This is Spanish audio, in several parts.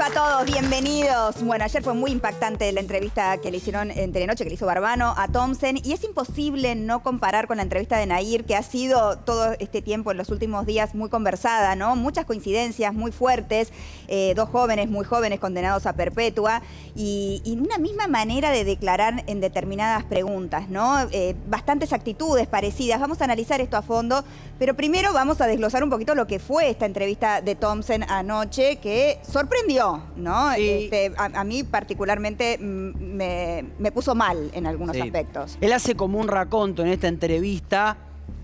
a todos? Bienvenidos. Bueno, ayer fue muy impactante la entrevista que le hicieron en Telenoche, que le hizo Barbano a Thompson, y es imposible no comparar con la entrevista de Nahir, que ha sido todo este tiempo, en los últimos días, muy conversada, ¿no? Muchas coincidencias muy fuertes, dos jóvenes, muy jóvenes, condenados a perpetua, y una misma manera de declarar en determinadas preguntas, ¿no? Bastantes actitudes parecidas. Vamos a analizar esto a fondo, pero primero vamos a desglosar un poquito lo que fue esta entrevista de Thompson anoche, que sorprendió, ¿no? Sí. A mí particularmente me puso mal en algunos aspectos. Él hace como un raconto en esta entrevista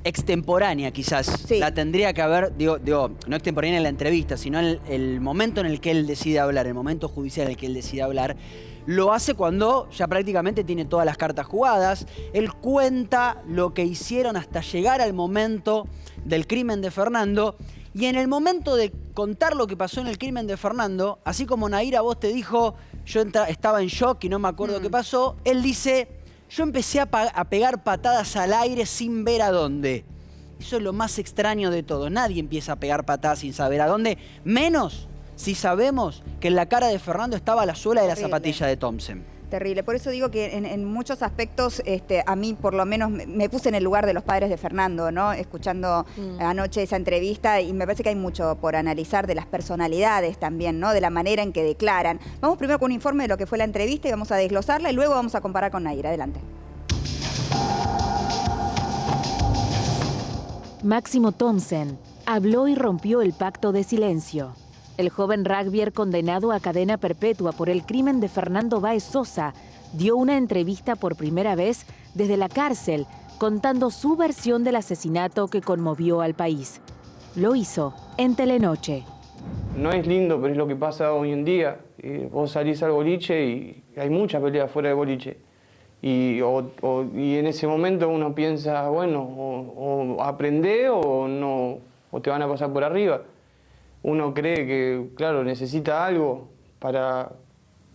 extemporánea, quizás. Sí. La tendría que haber, digo, no extemporánea en la entrevista, sino en el momento en el que él decide hablar, el momento judicial en el que él decide hablar. Lo hace cuando ya prácticamente tiene todas las cartas jugadas. Él cuenta lo que hicieron hasta llegar al momento del crimen de Fernando. Y en el momento de contar lo que pasó en el crimen de Fernando, así como Nahir a vos te dijo, yo estaba en shock y no me acuerdo qué pasó, él dice, yo empecé a pegar patadas al aire sin ver a dónde. Eso es lo más extraño de todo. Nadie empieza a pegar patadas sin saber a dónde, menos si sabemos que en la cara de Fernando estaba la suela de la zapatilla de Thompson. Terrible. Por eso digo que en muchos aspectos, a mí por lo menos me puse en el lugar de los padres de Fernando, ¿no? Escuchando anoche esa entrevista, y me parece que hay mucho por analizar de las personalidades también, ¿no? De la manera en que declaran. Vamos primero con un informe de lo que fue la entrevista y vamos a desglosarla y luego vamos a comparar con Nahir. Adelante. Máximo Thompson habló y rompió el pacto de silencio. El joven rugbyer condenado a cadena perpetua por el crimen de Fernando Báez Sosa dio una entrevista por primera vez desde la cárcel, contando su versión del asesinato que conmovió al país. Lo hizo en Telenoche. No es lindo, pero es lo que pasa hoy en día. Vos salís al boliche y hay muchas peleas fuera del boliche. Y en ese momento uno piensa, bueno, o aprendés o no, o te van a pasar por arriba. Uno cree que, claro, necesita algo para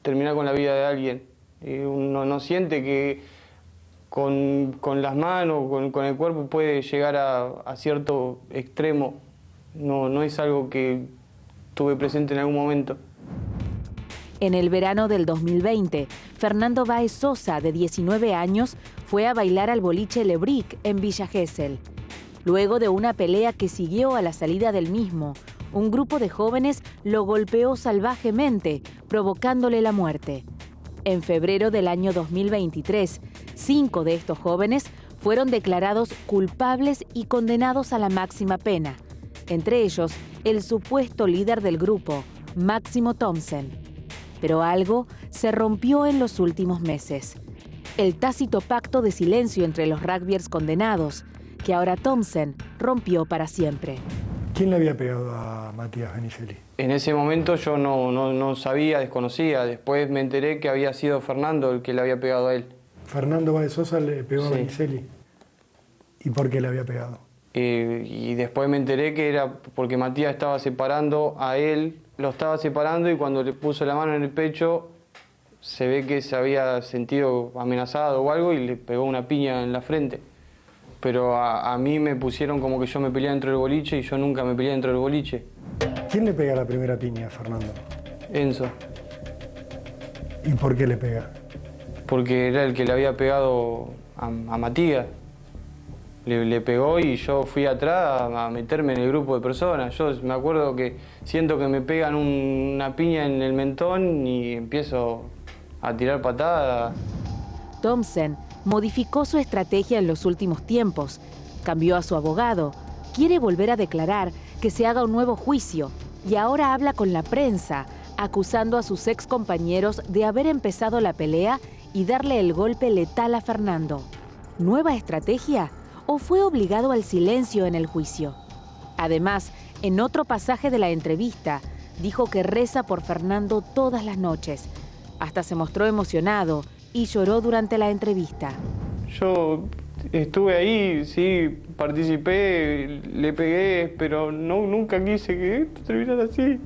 terminar con la vida de alguien. Uno no siente que con las manos, con el cuerpo puede llegar a cierto extremo. No es algo que tuve presente en algún momento. En el verano del 2020, Fernando Báez Sosa, de 19 años, fue a bailar al boliche Le Brick en Villa Gesell. Luego de una pelea que siguió a la salida del mismo, un grupo de jóvenes lo golpeó salvajemente, provocándole la muerte. En febrero del año 2023, 5 de estos jóvenes fueron declarados culpables y condenados a la máxima pena. Entre ellos, el supuesto líder del grupo, Máximo Thompson. Pero algo se rompió en los últimos meses. El tácito pacto de silencio entre los rugbyers condenados, que ahora Thompson rompió para siempre. ¿Quién le había pegado a Matías Benicelli? En ese momento yo no sabía, desconocía. Después me enteré que había sido Fernando el que le había pegado a él. Fernando Báez Sosa le pegó a Benicelli. ¿Y por qué le había pegado? Y después me enteré que era porque Matías estaba separando a él, lo estaba separando, y cuando le puso la mano en el pecho se ve que se había sentido amenazado o algo y le pegó una piña en la frente. Pero a mí me pusieron como que yo me peleé dentro del boliche y yo nunca me peleé dentro del boliche. ¿Quién le pega la primera piña a Fernando? Enzo. ¿Y por qué le pega? Porque era el que le había pegado a Matías. Le pegó y yo fui atrás a meterme en el grupo de personas. Yo me acuerdo que siento que me pegan una piña en el mentón y empiezo a tirar patadas. Thompson modificó su estrategia en los últimos tiempos, cambió a su abogado, quiere volver a declarar, que se haga un nuevo juicio, y ahora habla con la prensa, acusando a sus ex compañeros de haber empezado la pelea y darle el golpe letal a Fernando. ¿Nueva estrategia o fue obligado al silencio en el juicio? Además, en otro pasaje de la entrevista, dijo que reza por Fernando todas las noches. Hasta se mostró emocionado y lloró durante la entrevista. Yo estuve ahí, sí, participé, le pegué, pero nunca quise que esto terminara así.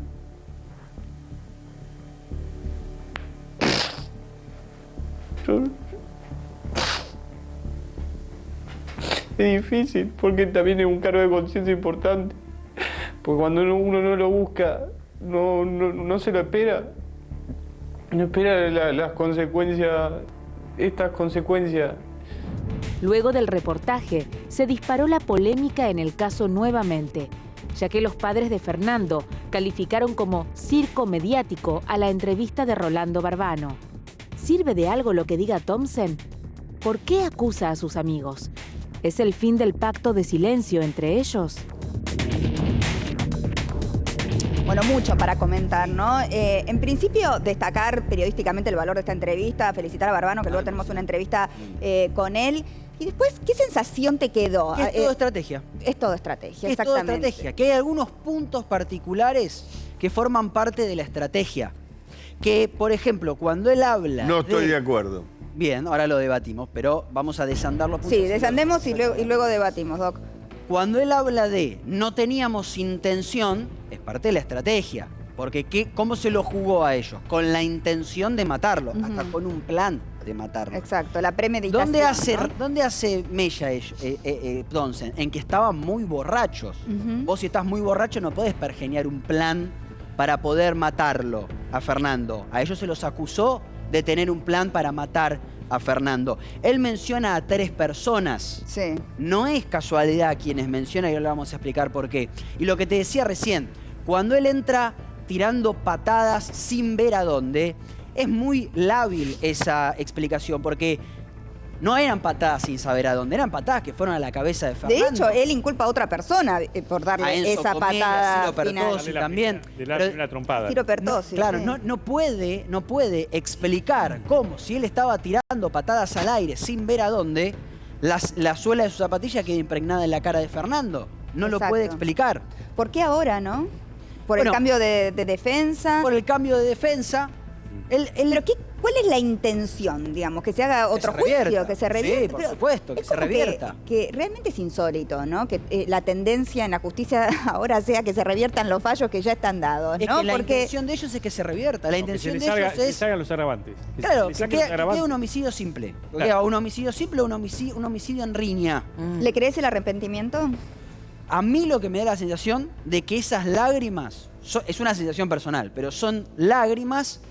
Es difícil, porque también es un cargo de conciencia importante. Porque cuando uno no lo busca, no se lo espera. No espera las consecuencias, estas consecuencias. Luego del reportaje, se disparó la polémica en el caso nuevamente, ya que los padres de Fernando calificaron como circo mediático a la entrevista de Rolando Barbano. ¿Sirve de algo lo que diga Thompson? ¿Por qué acusa a sus amigos? ¿Es el fin del pacto de silencio entre ellos? Bueno, mucho para comentar, ¿no? En principio, destacar periodísticamente el valor de esta entrevista, felicitar a Barbano, que luego tenemos una entrevista con él. Y después, ¿qué sensación te quedó? Es todo estrategia. Es todo estrategia, es exactamente. todo estrategia. Que hay algunos puntos particulares que forman parte de la estrategia. Que, por ejemplo, cuando él habla... No estoy de acuerdo. Bien, ahora lo debatimos, pero vamos a desandar los puntos. Sí, desandemos y luego debatimos, Doc. Cuando él habla de no teníamos intención, es parte de la estrategia. Porque ¿cómo se lo jugó a ellos? Con la intención de matarlo, hasta con un plan de matarlo. Exacto, la premeditación. ¿Dónde hace mella Thompson? En que estaban muy borrachos. Vos si estás muy borracho no podés pergeñar un plan para poder matarlo a Fernando. A ellos se los acusó de tener un plan para matar a Fernando. Él menciona a 3 personas. Sí. No es casualidad quienes menciona y ahora vamos a explicar por qué. Y lo que te decía recién, cuando él entra tirando patadas sin ver a dónde, es muy lábil esa explicación, porque no eran patadas sin saber a dónde, eran patadas que fueron a la cabeza de Fernando. De hecho, él inculpa a otra persona por darle esa patada final. Ciro también. De la primera trompada. Ciro Pertossi. Claro, no puede explicar cómo, si él estaba tirando patadas al aire sin ver a dónde, la suela de su zapatilla queda impregnada en la cara de Fernando. No lo puede explicar. ¿Por qué ahora, no? ¿Por el cambio de defensa? Por el cambio de defensa. ¿Pero cuál es la intención, digamos? ¿Que se haga otro juicio? ¿Que se revierta? Sí, por supuesto, que se revierta. Que realmente es insólito, ¿no? Que la tendencia en la justicia ahora sea que se reviertan los fallos que ya están dados, ¿no? Es que la intención de ellos es que se revierta. La intención de ellos es... Que se hagan los agravantes. Claro, que quede un homicidio simple. Claro. Un homicidio simple o un homicidio en riña. ¿Le crees el arrepentimiento? A mí lo que me da la sensación de que esas lágrimas, es una sensación personal, pero son lágrimas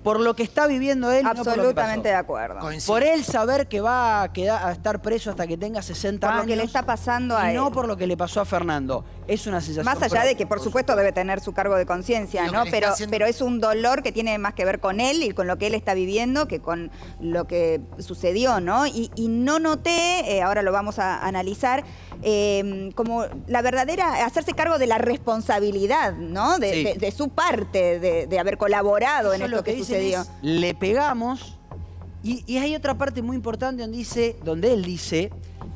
por lo que está viviendo él. Absolutamente de acuerdo. Por él saber que va a estar preso hasta que tenga 60 años. Por lo que le está pasando a él. Y no por lo que le pasó a Fernando. Es una sensación. Más allá de que, por supuesto, debe tener su cargo de conciencia, ¿no? Pero es un dolor que tiene más que ver con él y con lo que él está viviendo que con lo que sucedió, ¿no? Y no noté, ahora lo vamos a analizar, como la verdadera, hacerse cargo de la responsabilidad, ¿no? De su parte, de haber colaborado en esto que sucedió. Le pegamos, y hay otra parte muy importante donde él dice,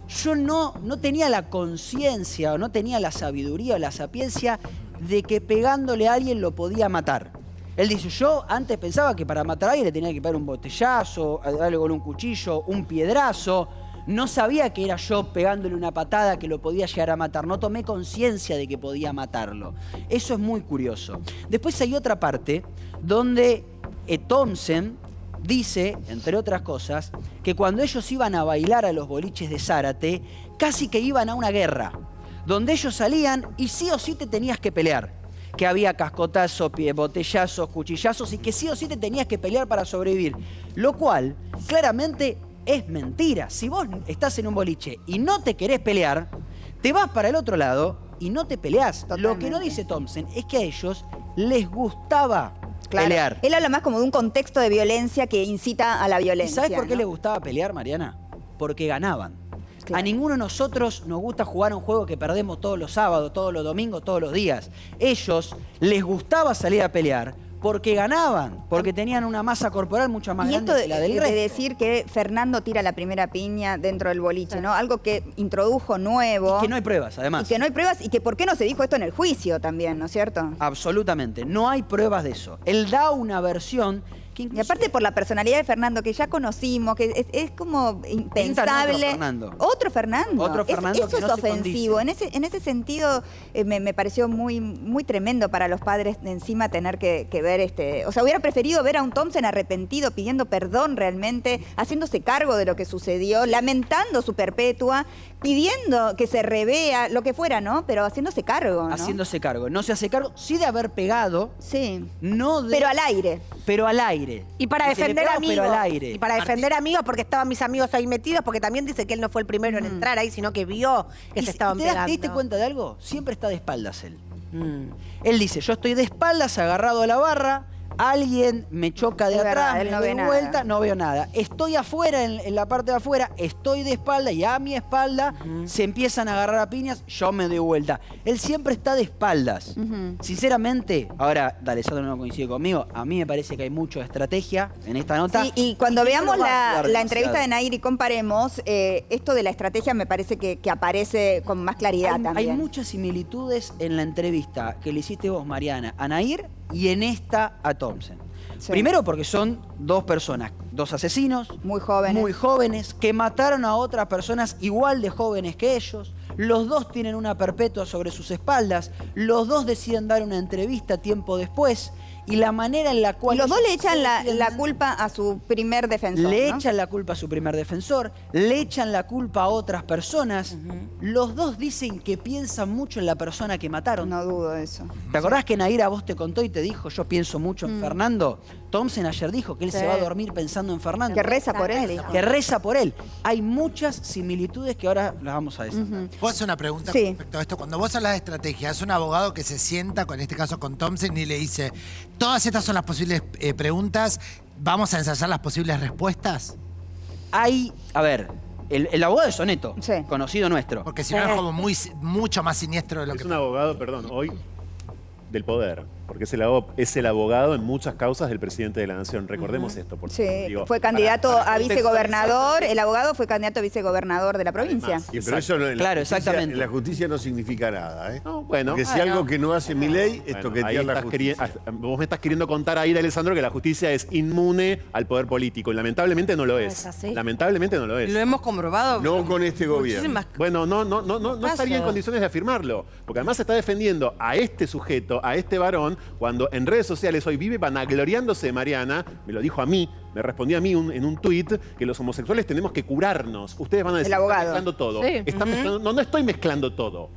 yo no tenía la conciencia o no tenía la sabiduría o la sapiencia de que pegándole a alguien lo podía matar. Él dice, yo antes pensaba que para matar a alguien le tenía que pegar un botellazo, darle con un cuchillo, un piedrazo. No sabía que era yo pegándole una patada que lo podía llegar a matar. No tomé conciencia de que podía matarlo. Eso es muy curioso. Después hay otra parte donde Thompson dice, entre otras cosas, que cuando ellos iban a bailar a los boliches de Zárate, casi que iban a una guerra, donde ellos salían y sí o sí te tenías que pelear. Que había cascotazos, botellazos, cuchillazos y que sí o sí te tenías que pelear para sobrevivir. Lo cual, claramente, es mentira. Si vos estás en un boliche y no te querés pelear, te vas para el otro lado y no te peleás. Totalmente. Lo que no dice Thompson es que a ellos les gustaba pelear. Él habla más como de un contexto de violencia que incita a la violencia. ¿Y sabes por qué le gustaba pelear, Mariana? Porque ganaban. Claro. A ninguno de nosotros nos gusta jugar a un juego que perdemos todos los sábados, todos los domingos, todos los días. Ellos les gustaba salir a pelear porque ganaban, porque tenían una masa corporal mucho más grande que la del resto. Y decir que Fernando tira la primera piña dentro del boliche, ¿no? Algo que introdujo nuevo. Y que no hay pruebas, además. Y que no hay pruebas y que por qué no se dijo esto en el juicio también, ¿no es cierto? Absolutamente, no hay pruebas de eso. Él da una versión Y aparte por la personalidad de Fernando, que ya conocimos, que es como impensable. Otro Fernando. Otro Fernando eso que es no se ofensivo. En ese sentido me pareció muy tremendo para los padres de encima tener que ver O sea, hubiera preferido ver a un Thompson arrepentido, pidiendo perdón realmente, haciéndose cargo de lo que sucedió, lamentando su perpetua, pidiendo que se revea, lo que fuera, ¿no? Pero haciéndose cargo, ¿no? Haciéndose cargo. No se hace cargo, sí de haber pegado. Sí. No de... Pero al aire. Pero al aire. Y para defender amigos. Pero al aire. Y para defender amigos porque estaban mis amigos ahí metidos, porque también dice que él no fue el primero en entrar ahí, sino que vio que se estaban pegando. ¿Te diste cuenta de algo? Siempre está de espaldas él. Él dice, yo estoy de espaldas, agarrado a la barra, alguien me choca de atrás, me doy vuelta, no veo nada. Estoy afuera, en la parte de afuera, estoy de espalda y a mi espalda se empiezan a agarrar a piñas, yo me doy vuelta. Él siempre está de espaldas. Sinceramente, ahora, D'Alessandro no coincide conmigo, a mí me parece que hay mucha estrategia en esta nota. Sí, y cuando veamos la entrevista de Nahir y comparemos, esto de la estrategia me parece que aparece con más claridad también. Hay muchas similitudes en la entrevista que le hiciste vos, Mariana, a Nahir y en esta a Thompson. Sí. Primero porque son dos personas, dos asesinos. Muy jóvenes, que mataron a otras personas igual de jóvenes que ellos. Los dos tienen una perpetua sobre sus espaldas. Los dos deciden dar una entrevista tiempo después. Y la manera en la cual... Y los dos le echan la culpa a su primer defensor. Le echan la culpa a su primer defensor, le echan la culpa a otras personas. Los dos dicen que piensan mucho en la persona que mataron. No dudo de eso. ¿Te acordás que Nahir a vos te contó y te dijo, yo pienso mucho en Fernando? Thompson ayer dijo que él se va a dormir pensando en Fernando. Que reza por él. Que reza por él. Hay muchas similitudes que ahora las vamos a desandar. ¿Puedo hacer una pregunta respecto a esto? Cuando vos hablas de estrategia, es un abogado que se sienta, en este caso con Thompson, y le dice, todas estas son las posibles preguntas, ¿vamos a ensayar las posibles respuestas? A ver, el abogado es Soneto, conocido nuestro. Porque si no es como mucho más siniestro de lo que... Es un abogado, perdón, hoy del poder, porque es el abogado en muchas causas del presidente de la Nación. Recordemos esto, por favor. Sí, fue candidato a vicegobernador, el abogado fue candidato a vicegobernador de la provincia. Pero eso exactamente. En la justicia no significa nada, ¿eh? No, bueno. Porque si algo que no hace mi ley es toquetear la justicia. Vos me estás queriendo contar ahí, Alessandro, que la justicia es inmune al poder político. Y lamentablemente no lo es. Lamentablemente no lo es. Lo hemos comprobado. No con este gobierno. Bueno, no estaría en condiciones de afirmarlo. Porque además está defendiendo a este sujeto, a este varón, cuando en redes sociales hoy vive vanagloriándose de Mariana, me lo dijo a mí, me respondió a mí en un tuit, que los homosexuales tenemos que curarnos. Ustedes van a decir, están mezclando todo. Sí. No estoy mezclando todo.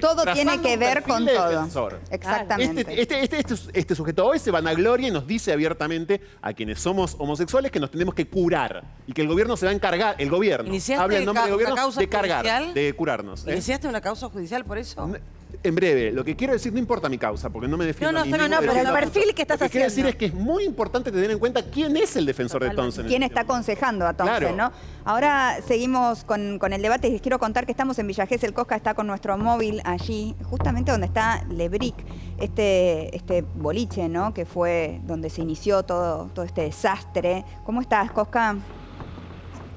Todo tiene que ver con todo. Exactamente. Este sujeto hoy se vanagloria y nos dice abiertamente a quienes somos homosexuales que nos tenemos que curar y que el gobierno se va a encargar, el gobierno habla en nombre del gobierno de cargar, de curarnos. ¿Iniciaste una causa judicial por eso? En breve, lo que quiero decir, no importa mi causa, porque no me defiendo a mí mismo. Pero el perfil que estás haciendo. Lo que quiero decir es que es muy importante tener en cuenta quién es el defensor de Thompson. Quién está aconsejando a Thompson, ¿no? Ahora seguimos con el debate y les quiero contar que estamos en Villa Gesell. Cosca está con nuestro móvil allí, justamente donde está Lebric, este boliche, ¿no? Que fue donde se inició todo este desastre. ¿Cómo estás, Cosca?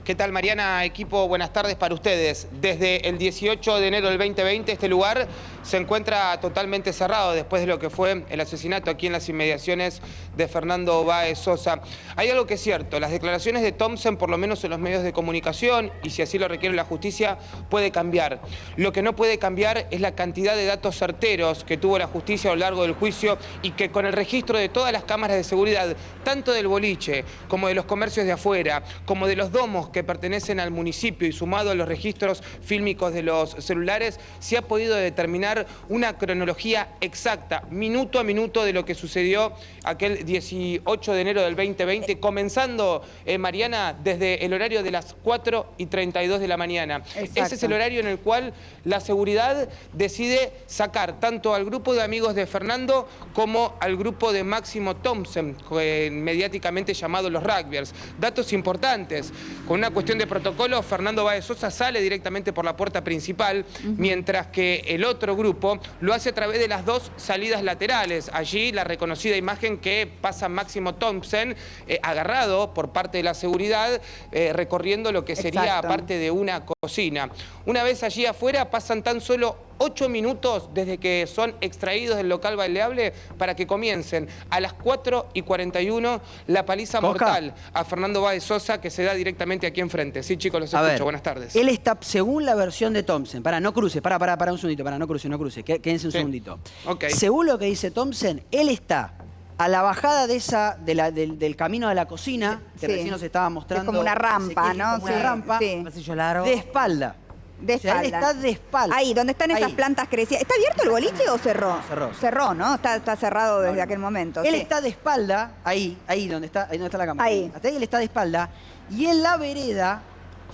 ¿Qué tal, Mariana? Equipo, buenas tardes para ustedes. Desde el 18 de enero del 2020 este lugar se encuentra totalmente cerrado después de lo que fue el asesinato aquí en las inmediaciones de Fernando Báez Sosa. Hay algo que es cierto, las declaraciones de Thompson, por lo menos en los medios de comunicación, y si así lo requiere la justicia, puede cambiar. Lo que no puede cambiar es la cantidad de datos certeros que tuvo la justicia a lo largo del juicio y que con el registro de todas las cámaras de seguridad, tanto del boliche como de los comercios de afuera, como de los domos que pertenecen al municipio y sumado a los registros fílmicos de los celulares, se ha podido determinar una cronología exacta, minuto a minuto, de lo que sucedió aquel 18 de enero del 2020, comenzando, Mariana, desde el horario de las 4:32 de la mañana. Exacto. Ese es el horario en el cual la seguridad decide sacar tanto al grupo de amigos de Fernando como al grupo de Máximo Thompson, mediáticamente llamado los Rugbyers. Datos importantes. Con una cuestión de protocolo, Fernando Báez Sosa sale directamente por la puerta principal, mientras que el otro grupo lo hace a través de las dos salidas laterales. Allí la reconocida imagen que pasa Máximo Thompson, agarrado por parte de la seguridad, recorriendo lo que sería parte de una cocina. Una vez allí afuera pasan tan solo 8 minutos desde que son extraídos del local baileable para que comiencen a las 4:41 la paliza mortal a Fernando Báez Sosa, que se da directamente aquí enfrente. Sí, chicos, los escucho. Buenas tardes. Él está, según la versión de Thompson, no cruce, para un segundito, no cruce, quédense un segundito. Okay. Según lo que dice Thompson, él está a la bajada del camino de la cocina, que recién nos estaba mostrando. Es como una rampa, ¿no? Como una rampa, de espalda. De espalda. O sea, él está de espalda. Ahí, donde están esas plantas crecidas. ¿Está abierto el boliche o cerró? Cerró. Cerró, ¿no? Está cerrado desde aquel momento. Él está de espalda, ahí donde está la cámara. Ahí. Hasta ahí él está de espalda. Y en la vereda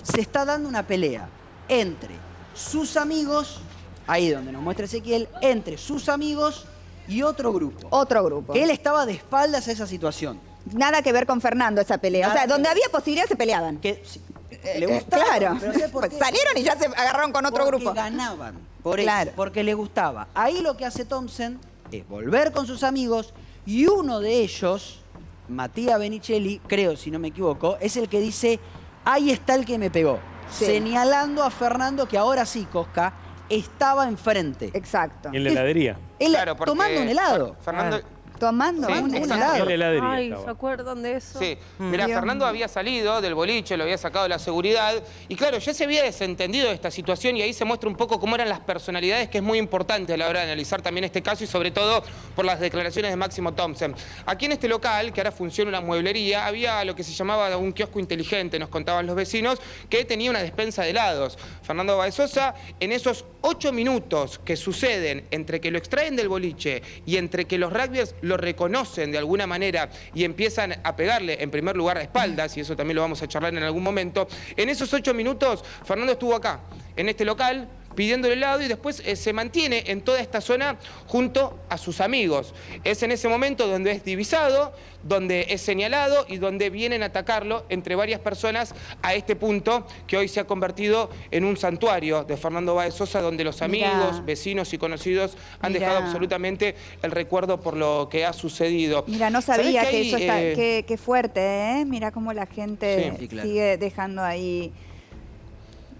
se está dando una pelea entre sus amigos, ahí donde nos muestra Ezequiel, entre sus amigos y otro grupo. Otro grupo. Que él estaba de espaldas a esa situación. Nada que ver con Fernando esa pelea. O sea, donde había posibilidad se peleaban. Le gustaba, claro. pero ¿sabes por qué? Salieron y ya se agarraron con otro grupo. Porque ganaban. Por eso, porque le gustaba. Ahí lo que hace Thompson es volver con sus amigos y uno de ellos, Matías Benicelli, creo si no me equivoco, es el que dice, ahí está el que me pegó. Sí. Señalando a Fernando que ahora sí, Cosca, estaba enfrente. Exacto. En la heladería. Claro, porque tomando un helado. Fernando... Tomando un helado. Ay, ¿se acuerdan de eso? Sí. Mira, Fernando había salido del boliche, lo había sacado de la seguridad y claro, ya se había desentendido de esta situación y ahí se muestra un poco cómo eran las personalidades, que es muy importante a la hora de analizar también este caso y sobre todo por las declaraciones de Máximo Thompson. Aquí en este local, que ahora funciona una mueblería, había lo que se llamaba un kiosco inteligente, nos contaban los vecinos, que tenía una despensa de helados. Fernando Báez Sosa, en esos 8 minutos que suceden entre que lo extraen del boliche y entre que los rugbyers lo reconocen de alguna manera y empiezan a pegarle en primer lugar a espaldas, y eso también lo vamos a charlar en algún momento, en esos 8 minutos Fernando estuvo acá, en este local, pidiendo el helado y después se mantiene en toda esta zona junto a sus amigos. Es en ese momento donde es divisado, donde es señalado y donde vienen a atacarlo entre varias personas a este punto que hoy se ha convertido en un santuario de Fernando Báez Sosa, donde los amigos, vecinos y conocidos han dejado absolutamente el recuerdo por lo que ha sucedido. Mira, no sabía que eso está... Qué fuerte, ¿eh? Mira cómo la gente sigue dejando ahí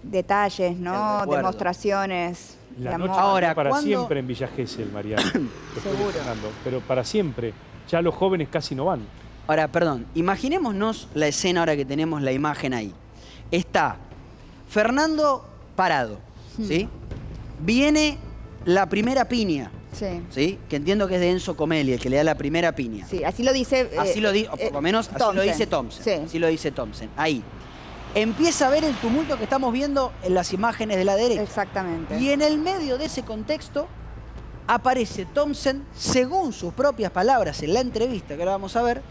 detalles, ¿no? Demostraciones de amor. Ahora, para siempre en Villa Gesell, Mariana. Seguro. Pero para siempre. Ya los jóvenes casi no van. Ahora, perdón, imaginémonos la escena ahora que tenemos la imagen ahí. Está Fernando parado, ¿sí? Viene la primera piña. Sí. Que entiendo que es de Enzo Comelli, el que le da la primera piña. Sí, así lo dice... así lo dice, o por lo menos así lo dice Thompson. Sí. Así lo dice Thompson. Ahí. Empieza a ver el tumulto que estamos viendo en las imágenes de la derecha. Exactamente. Y en el medio de ese contexto aparece Thompson, según sus propias palabras en la entrevista que ahora vamos a ver,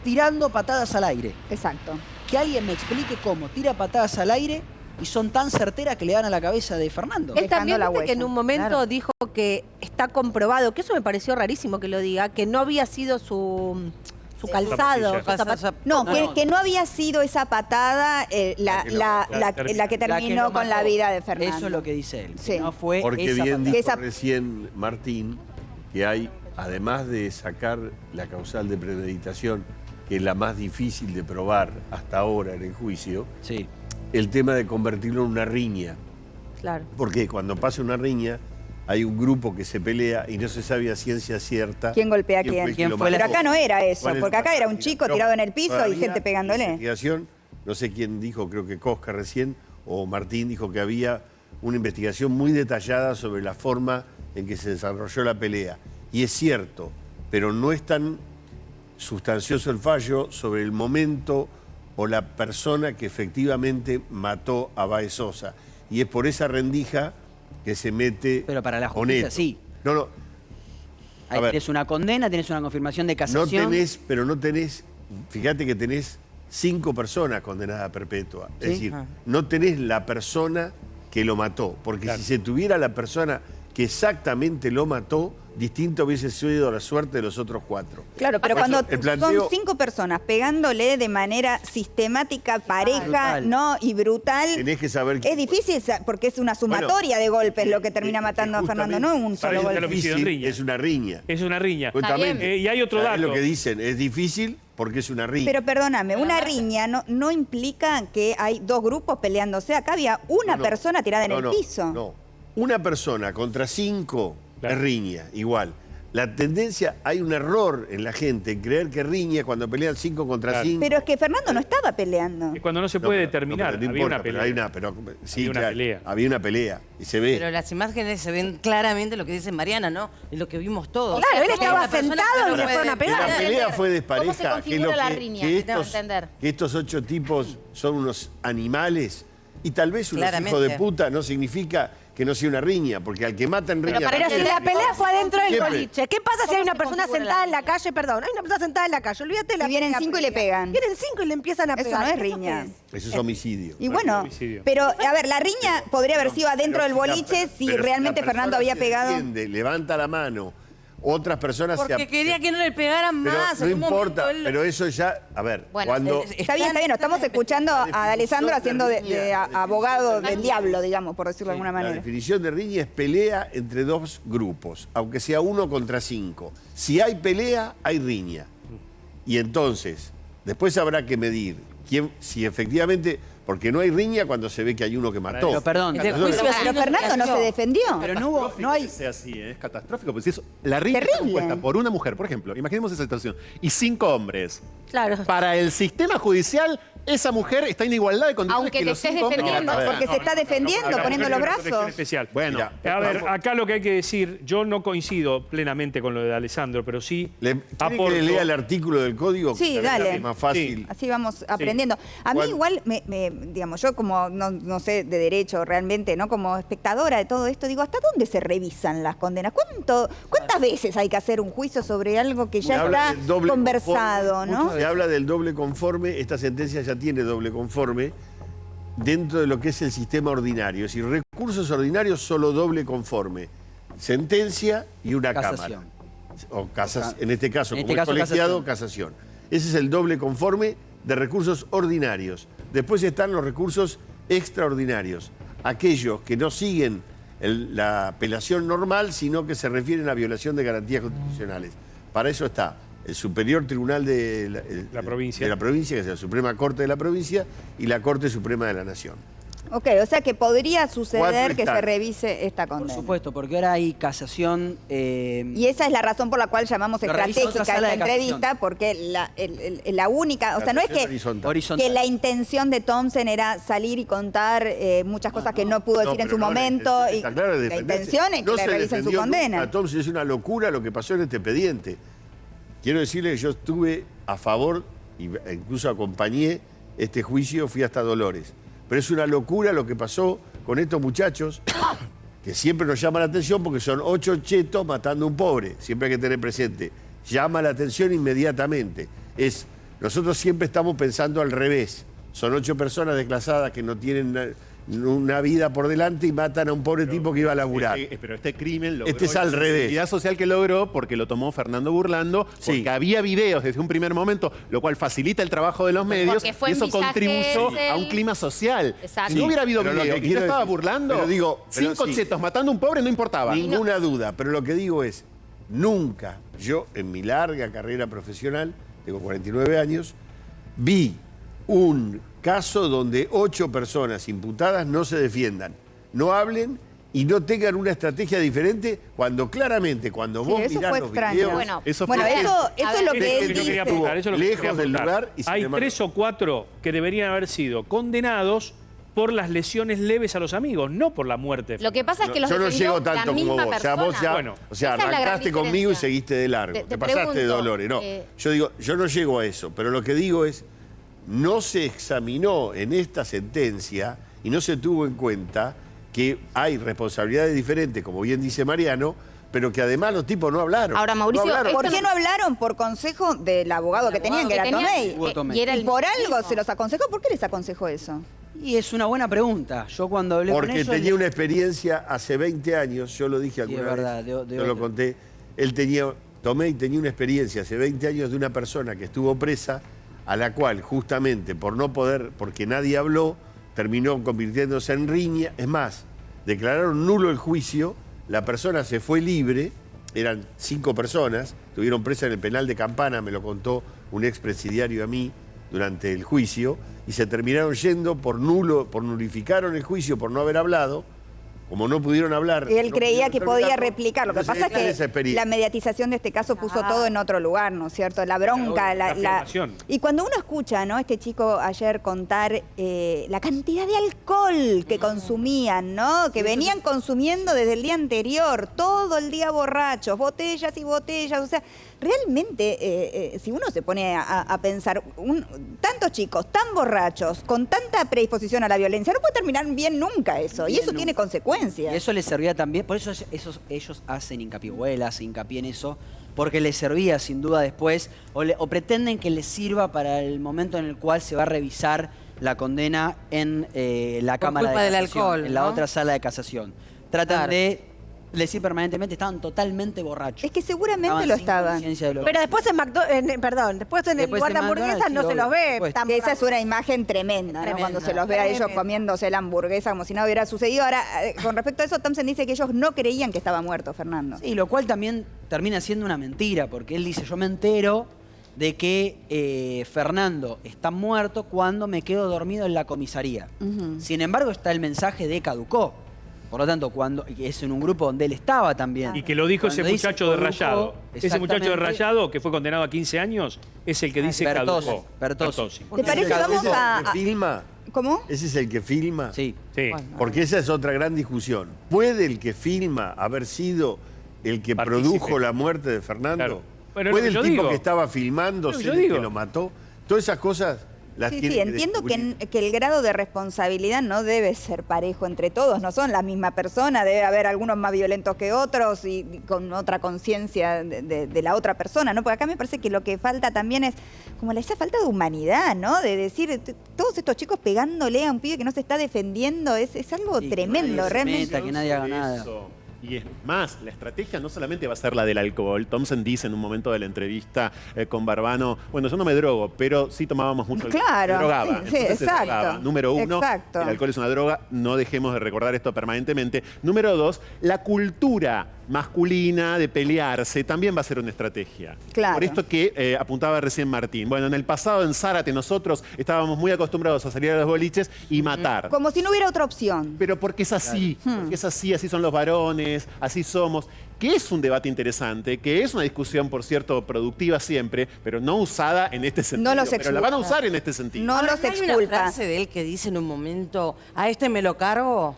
tirando patadas al aire. Exacto. Que alguien me explique cómo tira patadas al aire y son tan certeras que le dan a la cabeza de Fernando. Él también dice que en un momento dijo que está comprobado, que eso me pareció rarísimo que lo diga, que no había sido su calzado. Que no había sido esa patada la que terminó con la vida de Fernando. Eso es lo que dice él. Sí. No fue porque esa bien patada. dijo recién Martín que hay, además de sacar la causal de premeditación, que es la más difícil de probar hasta ahora en el juicio, el tema de convertirlo en una riña. Claro. Porque cuando pasa una riña, hay un grupo que se pelea y no se sabe a ciencia cierta quién golpea a quién. Pero acá no era eso, porque acá era un chico tirado en el piso y gente pegándole. Investigación, no sé quién dijo, creo que Cosca recién, o Martín dijo que había una investigación muy detallada sobre la forma en que se desarrolló la pelea. Y es cierto, pero no es tan sustancioso el fallo sobre el momento o la persona que efectivamente mató a Báez Sosa. Y es por esa rendija que se mete. Pero para la justicia sí. No. Ahí tienes una condena, tienes una confirmación de casación. No tenés, fíjate que tenés 5 personas condenadas a perpetua. Es decir, no tenés la persona que lo mató. Porque si se tuviera la persona que exactamente lo mató, distinto hubiese sido la suerte de los otros 4. Claro, pero cuando son 5 personas pegándole de manera sistemática, pareja, ¿no? Y brutal, tenés que saber es difícil porque es una sumatoria de golpes lo que termina matando a Fernando, no un solo golpe. Es una riña. Es una riña. Y hay otro dato. Es lo que dicen, es difícil porque es una riña. Pero perdóname, una riña no implica que hay 2 grupos peleándose. Acá había una persona tirada en el piso. una persona contra 5 es riña, igual. La tendencia, hay un error en la gente en creer que riña cuando pelean 5 contra 5. Pero es que Fernando no estaba peleando. Es cuando no se puede determinar. No había una pelea. Había una pelea. Había una pelea y se ve. Pero las imágenes se ven claramente lo que dice Mariana, ¿no? Es lo que vimos todos. Claro, él Como estaba una persona sentado que y le fueron a pegar. La pelea fue ¿Cómo se despareja. configura la riña? Que estos 8 tipos son unos animales y tal vez unos Claramente. hijos de puta no significa que no sea una riña, porque al que mata en riña... Pero si la pelea fue adentro del Siempre. boliche, ¿qué pasa si hay una persona configura sentada la en la calle? Perdón, hay una persona sentada en la calle, olvídate de la Y vienen pelea 5 y le previa. pegan. Vienen 5 y le empiezan a Eso pegar. no es ¿Eso riña. qué es? Eso es homicidio. Y bueno, pero a ver, la riña podría haber sido adentro del boliche si Pero realmente la Fernando persona había se pegado. defiende, levanta la mano, otras personas Porque quería que no le pegaran Pero más. no en un importa, momento él- pero eso ya, a ver, Bueno, cuando... está bien, no estamos escuchando a Alessandro haciendo de abogado del diablo, digamos, por decirlo de alguna La manera. definición de riña es pelea entre 2 grupos, aunque sea 1 contra 5. Si hay pelea, hay riña. Y entonces, después habrá que medir si efectivamente... Porque no hay riña cuando se ve que hay uno que mató. Pero perdón. Pero Fernando no se defendió. Pero no hay... sea así, es catastrófico. Porque si eso, la riña está Terrible. compuesta por una mujer, por ejemplo, imaginemos esa situación, y 5 hombres. Claro. Para el sistema judicial, esa mujer está en igualdad de condiciones Aunque que te los estés 5 hombres. defendiendo, A ver, Porque se está defendiendo, La poniendo mujer los tiene protección brazos. especial. Bueno, A ver, acá lo que hay que decir, yo no coincido plenamente con lo de Alessandro, pero sí ¿Quiere que le lea el artículo del código? Sí, Que dale. Es más fácil. Así vamos aprendiendo. A mí ¿Cuál? igual, digamos, yo como no sé de derecho realmente, ¿no? Como espectadora de todo esto, digo, ¿hasta dónde se revisan las condenas? ¿Cuántas veces hay que hacer un juicio sobre algo que ya Habla está del doble conversado, conforme, ¿no? Se habla del doble conforme, esta sentencia ya tiene doble conforme dentro de lo que es el sistema ordinario. Es decir, recursos ordinarios solo doble conforme. Sentencia y una Casación. cámara. O en este caso, En como este es caso, colegiado, casación. Ese es el doble conforme de recursos ordinarios. Después están los recursos extraordinarios, aquellos que no siguen la apelación normal, sino que se refieren a violación de garantías constitucionales. Para eso está el Superior Tribunal de la provincia, que es la Suprema Corte de la provincia, y la Corte Suprema de la Nación. Ok, o sea que podría 4 suceder que se están. revise esta Por condena. supuesto, porque ahora hay casación... Y esa es la razón por la cual llamamos Lo revisa otra estratégica sala esta de casación. entrevista, porque la única, o sea, no es que la intención de Thompson era salir y contar muchas cosas que no pudo decir en su momento, y Está claro, la defenderse. intención es que No le se revisen su defendió condena. nunca. Thompson, es una locura lo que pasó en este expediente. Quiero decirle que yo estuve a favor, e incluso acompañé este juicio, fui hasta Dolores. Pero es una locura lo que pasó con estos muchachos, que siempre nos llama la atención porque son 8 chetos matando a un pobre. Siempre hay que tener presente. Llama la atención inmediatamente. Nosotros siempre estamos pensando al revés. Son 8 personas desclasadas que no tienen una vida por delante y matan a un pobre tipo que iba a laburar. Pero este crimen logró Es al la revés. sensibilidad social que logró porque lo tomó Fernando Burlando, porque había videos desde un primer momento, lo cual facilita el trabajo de los medios Porque fue y en eso Villa contribuyó Gesell. a un clima social. Exacto. Si no hubiera habido Pero lo video que y no quiero estaba decir- Burlando, pero digo, pero 5 sí. chetos matando a un pobre no importaba. Ninguna duda, pero lo que digo es, nunca yo en mi larga carrera profesional, tengo 49 años, vi un caso donde 8 personas imputadas no se defiendan, no hablen y no tengan una estrategia diferente cuando claramente, cuando Sí, vos eso mirás fue los extraño. videos... Bueno, eso eso es lo que él Yo quería dice. apuntar, eso es lo que Lejos quería del apuntar. lugar y sin Hay embargo- 3 o 4 que deberían haber sido condenados por las lesiones leves a los amigos, no por la muerte. Lo que pasa es que los Yo no defendió llego la tanto como misma vos. O sea, vos ya, persona. o sea, Esa es la gran arrancaste conmigo y diferencia. seguiste de largo. Te pasaste de pregunto, Dolores. No, yo digo, yo no llego a eso, pero lo que digo es, no se examinó en esta sentencia y no se tuvo en cuenta que hay responsabilidades diferentes, como bien dice Mariano, pero que además los tipos no hablaron. Ahora, Mauricio, No hablaron. ¿por qué no hablaron? Por consejo del abogado que tenían, que era Tomei. Y Y por algo se los aconsejó. ¿Por qué les aconsejó eso? Y es una buena pregunta. Yo cuando hablé con Porque ellos... tenía una experiencia hace 20 años, yo lo dije alguna es verdad, vez, de yo lo otro. conté, Tomei tenía una experiencia hace 20 años de una persona que estuvo presa, a la cual justamente por no poder, porque nadie habló, terminó convirtiéndose en riña. Es más, declararon nulo el juicio, la persona se fue libre, eran 5 personas, estuvieron presas en el penal de Campana, me lo contó un expresidiario a mí durante el juicio, y se terminaron yendo por nulificaron el juicio por no haber hablado, como no pudieron hablar... Él no creía que podía terminarlo, replicar. Lo que entonces pasa es que la mediatización de este caso puso todo en otro lugar, ¿no es cierto? La bronca, Y cuando uno escucha, ¿no? Este chico ayer contar la cantidad de alcohol que consumían, ¿no? Que venían consumiendo desde el día anterior, todo el día borrachos, botellas y botellas. O sea, realmente, si uno se pone a pensar, tantos chicos tan borrachos, con tanta predisposición a la violencia, no puede terminar bien nunca eso. Y eso tiene consecuencias. Y eso les servía también, por eso ellos hacen hincapié, o él hace hincapié en eso, porque les servía sin duda después, o pretenden que les sirva para el momento en el cual se va a revisar la condena en la Cámara de Casación, del alcohol, en la ¿no? otra sala de casación. Tratan de decir permanentemente, estaban totalmente borrachos. Es que seguramente lo estaban. Pero después después en el lugar de hamburguesas no se los ve. Que esa es una imagen tremenda, ¿no? Cuando se los ve a ellos comiéndose la hamburguesa como si nada hubiera sucedido. Ahora, con respecto a eso, Thompson dice que ellos no creían que estaba muerto, Fernando. Sí, lo cual también termina siendo una mentira, porque él dice, yo me entero de que Fernando está muerto cuando me quedo dormido en la comisaría. Sin embargo, está el mensaje de caducó. Por lo tanto, cuando es en un grupo donde él estaba también. Y que lo dijo ese muchacho de Rayado. Ese muchacho de Rayado, que fue condenado a 15 años, es el que dice caducó. Bertossi. ¿Te parece? Vamos a... ¿El que filma? ¿Cómo? ¿Ese es el que filma? Sí. Porque esa es otra gran discusión. ¿Puede el que filma haber sido el que produjo la muerte de Fernando? Claro. Bueno, ¿Puede el tipo digo. que estaba filmando ser el que lo mató? Todas esas cosas... Sí, entiendo que el grado de responsabilidad no debe ser parejo entre todos, no son la misma persona, debe haber algunos más violentos que otros y con otra conciencia de la otra persona, ¿no? Porque acá me parece que lo que falta también es como esa falta de humanidad, ¿no? De decir, todos estos chicos pegándole a un pibe que no se está defendiendo, es algo tremendo, realmente. Que nadie haga nada. Y es más, la estrategia no solamente va a ser la del alcohol. Thompson dice en un momento de la entrevista con Barbano, bueno, yo no me drogo, pero sí tomábamos mucho alcohol. Claro, Me drogaba. sí, exacto. Drogaba. Número uno, exacto. El alcohol es una droga, no dejemos de recordar esto permanentemente. Número dos, la cultura masculina de pelearse también va a ser una estrategia. Claro. Por esto que apuntaba recién Martín. Bueno, en el pasado en Zárate nosotros estábamos muy acostumbrados a salir a los boliches y matar. Como si no hubiera otra opción. Pero porque es así, porque es así, así son los varones, así somos. Que es un debate interesante, que es una discusión, por cierto, productiva siempre, pero no usada en este sentido. No los pero la van a usar en este sentido. No los Hay una exculpa. frase de él que dice en un momento, a este me lo cargo.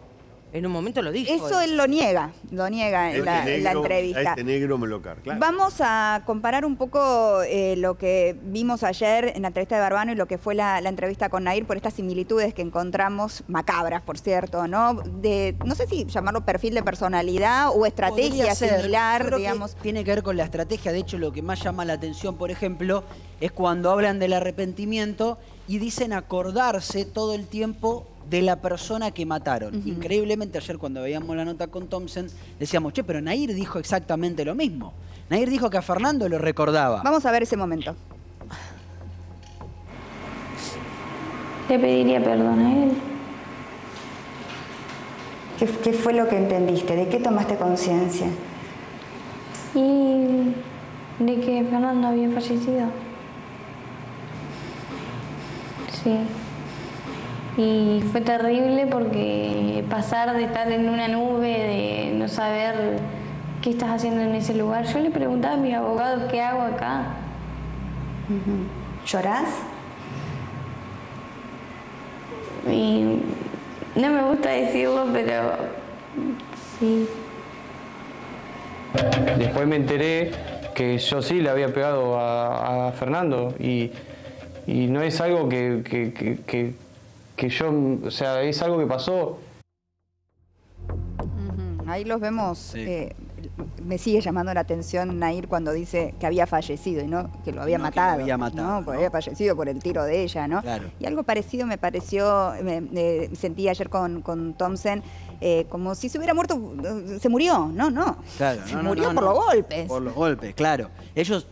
En un momento lo dijo. Eso él lo niega en la entrevista. A este negro me lo cargo. Claro. Vamos a comparar un poco lo que vimos ayer en la entrevista de Barbano y lo que fue la entrevista con Nair por estas similitudes que encontramos, macabras, por cierto, ¿no? No sé si llamarlo perfil de personalidad o estrategia similar, Creo digamos. que tiene que ver con la estrategia. De hecho, lo que más llama la atención, por ejemplo, es cuando hablan del arrepentimiento y dicen acordarse todo el tiempo de la persona que mataron. Increíblemente, ayer cuando veíamos la nota con Thompson, decíamos, che, pero Nair dijo exactamente lo mismo. Nair dijo que a Fernando lo recordaba. Vamos a ver ese momento. Le pediría perdón a él. ¿Qué fue lo que entendiste? ¿De qué tomaste conciencia? Y de que Fernando había fallecido. Sí. Y fue terrible porque pasar de estar en una nube, de no saber qué estás haciendo en ese lugar. Yo le preguntaba a mis abogados qué hago acá. ¿Llorás? Y no me gusta decirlo, pero sí. Después me enteré que yo sí le había pegado a Fernando y no es algo que yo, o sea, es algo que pasó. Ahí los vemos. Me sigue llamando la atención Nair cuando dice que había fallecido y no que lo había matado. Que lo había matado, ¿no? Porque había fallecido por el tiro de ella, ¿no? Claro. Y algo parecido me pareció, sentí ayer con Thompson, como si se hubiera muerto, se murió. No. Claro, se murió por los golpes. Por los golpes, claro. Ellos,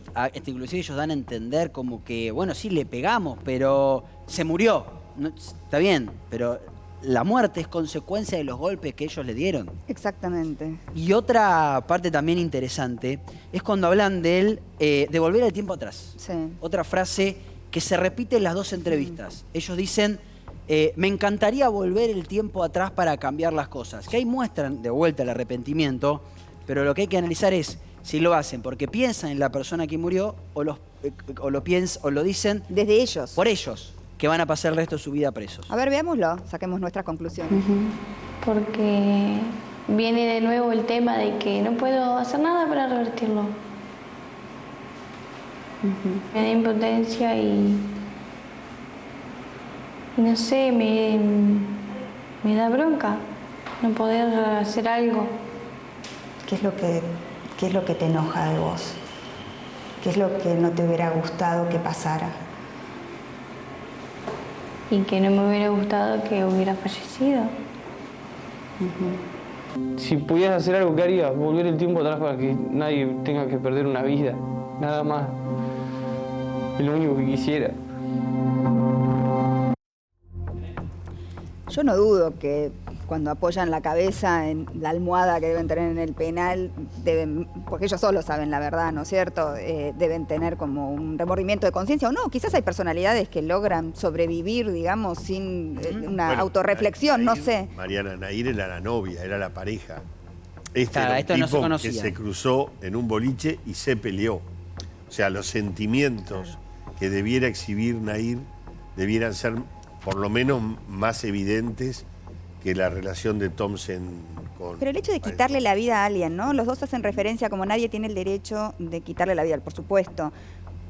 inclusive ellos dan a entender como que, bueno, sí, le pegamos, pero se murió. No, está bien, pero la muerte es consecuencia de los golpes que ellos le dieron. Exactamente. Y otra parte también interesante es cuando hablan de él, de volver el tiempo atrás. Sí. Otra frase que se repite en las dos entrevistas. Ellos dicen, me encantaría volver el tiempo atrás para cambiar las cosas. Que ahí muestran de vuelta el arrepentimiento, pero lo que hay que analizar es si lo hacen porque piensan en la persona que murió o lo dicen desde ellos. Por ellos, que van a pasar el resto de su vida presos. A ver, veámoslo, saquemos nuestras conclusiones. Porque viene de nuevo el tema de que no puedo hacer nada para revertirlo. Me da impotencia y no sé, me da bronca no poder hacer algo. ¿Qué es lo que te enoja de vos? ¿Qué es lo que no te hubiera gustado que pasara? Y que no me hubiera gustado que hubiera fallecido. Si pudieras hacer algo, ¿qué harías? Volver el tiempo atrás para que nadie tenga que perder una vida. Nada más. Es lo único que quisiera. Yo no dudo que cuando apoyan la cabeza en la almohada que deben tener en el penal, porque ellos solos saben la verdad, ¿no es cierto? Deben tener como un remordimiento de conciencia, o no, quizás hay personalidades que logran sobrevivir, digamos, sin una autorreflexión, no sé. Mariana, Nahir era la novia, era la pareja. Era esto un no se tipo conocía. que se cruzó en un boliche y se peleó. O sea, los sentimientos que debiera exhibir Nahir debieran ser por lo menos más evidentes que la relación de Thompson con... Pero el hecho de quitarle la vida a alguien, ¿no? Los dos hacen referencia como nadie tiene el derecho de quitarle la vida, por supuesto.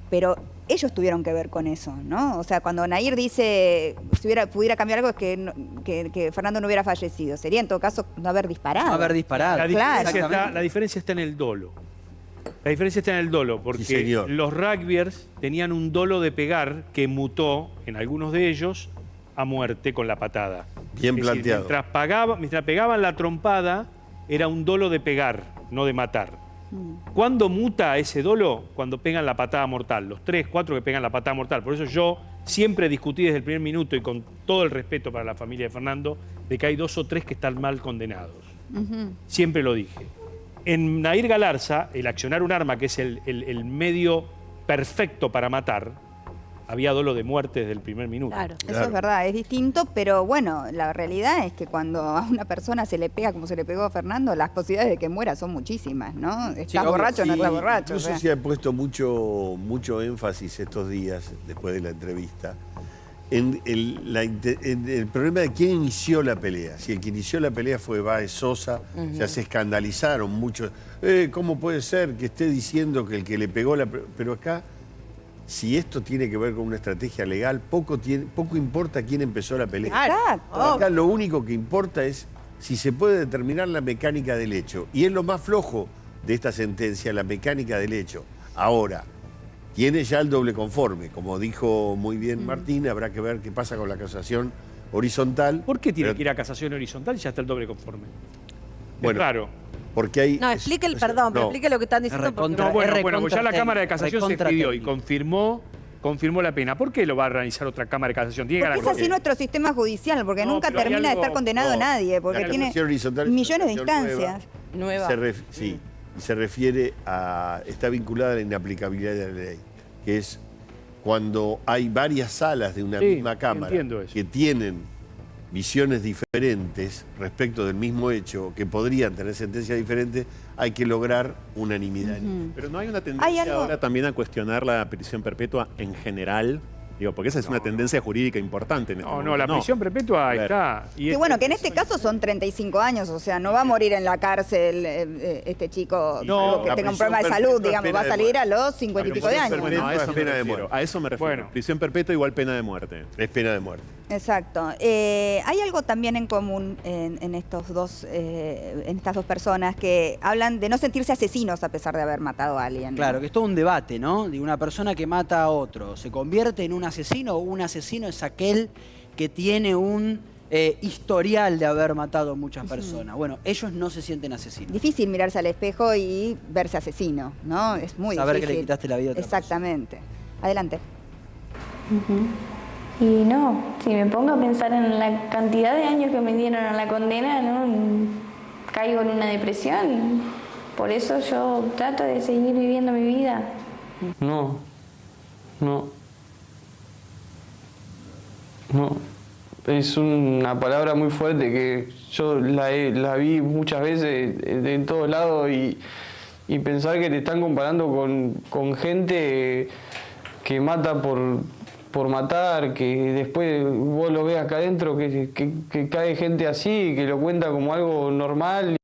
Pero ellos tuvieron que ver con eso, ¿no? O sea, cuando Nahir dice, si pudiera cambiar algo, es que Fernando no hubiera fallecido. Sería en todo caso no haber disparado. No haber disparado. La diferencia está en el dolo. La diferencia está en el dolo, porque los rugbyers tenían un dolo de pegar que mutó, en algunos de ellos, a muerte con la patada. Bien planteado. Mientras pegaban la trompada, era un dolo de pegar, no de matar. ¿Cuándo muta ese dolo? Cuando pegan la patada mortal. Los 3, 4 que pegan la patada mortal. Por eso yo siempre discutí desde el primer minuto, y con todo el respeto para la familia de Fernando, de que hay 2 o 3 que están mal condenados. Siempre lo dije. En Nahir Galarza, el accionar un arma, que es el medio perfecto para matar, había dolo de muerte desde el primer minuto. Claro, eso es verdad, es distinto, pero bueno, la realidad es que cuando a una persona se le pega como se le pegó a Fernando, las posibilidades de que muera son muchísimas, ¿no? ¿Estás borracho o no estás borracho? Incluso se ha puesto mucho énfasis estos días, después de la entrevista, en el problema de quién inició la pelea. Si el que inició la pelea fue Baez Sosa, ya se escandalizaron mucho. ¿Cómo puede ser que esté diciendo que el que le pegó Pero acá, si esto tiene que ver con una estrategia legal, poco importa quién empezó la pelea. Exacto. Acá lo único que importa es si se puede determinar la mecánica del hecho. Y es lo más flojo de esta sentencia, la mecánica del hecho. Ahora, tiene ya el doble conforme. Como dijo muy bien Martín, habrá que ver qué pasa con la casación horizontal. ¿Por qué tiene que ir a casación horizontal y ya está el doble conforme? Bueno, claro. Porque hay... No, explique explique lo que están diciendo. Bueno, pues ya la Cámara de Casación se expidió y confirmó la pena. ¿Por qué lo va a realizar otra Cámara de Casación? Porque es así nuestro sistema judicial, porque nunca termina de estar condenado nadie, porque tiene millones de instancias. Sí, se refiere a... Está vinculada a la inaplicabilidad de la ley, que es cuando hay varias salas de una misma Cámara que tienen visiones diferentes respecto del mismo hecho, que podrían tener sentencias diferentes, hay que lograr unanimidad. Pero no hay una tendencia ahora también a cuestionar la prisión perpetua en general. Digo, porque esa es una tendencia jurídica importante en este momento. La prisión perpetua está. Y bueno, que en este caso son 35 años, o sea, no va a morir en la cárcel este chico que tenga un problema de salud, digamos, va a salir a los 50 y pico de años. No, a eso me refiero. Bueno. Prisión perpetua igual pena de muerte. Es pena de muerte. Exacto. Hay algo también en común en estas dos personas que hablan de no sentirse asesinos a pesar de haber matado a alguien, ¿no? Claro, que es todo un debate, ¿no? De una persona que mata a otro. ¿Se convierte en un asesino o un asesino es aquel que tiene un historial de haber matado a muchas personas? Bueno, ellos no se sienten asesinos. Difícil mirarse al espejo y verse asesino, ¿no? Es muy Saber difícil. que le quitaste la vida a otra Exactamente. Adelante. Y no, si me pongo a pensar en la cantidad de años que me dieron a la condena, ¿no? Caigo en una depresión. Por eso yo trato de seguir viviendo mi vida. No. es una palabra muy fuerte que yo la vi muchas veces de todos lados y pensar que te están comparando con gente que mata por matar, que después vos lo ves acá adentro, que cae gente así, que lo cuenta como algo normal.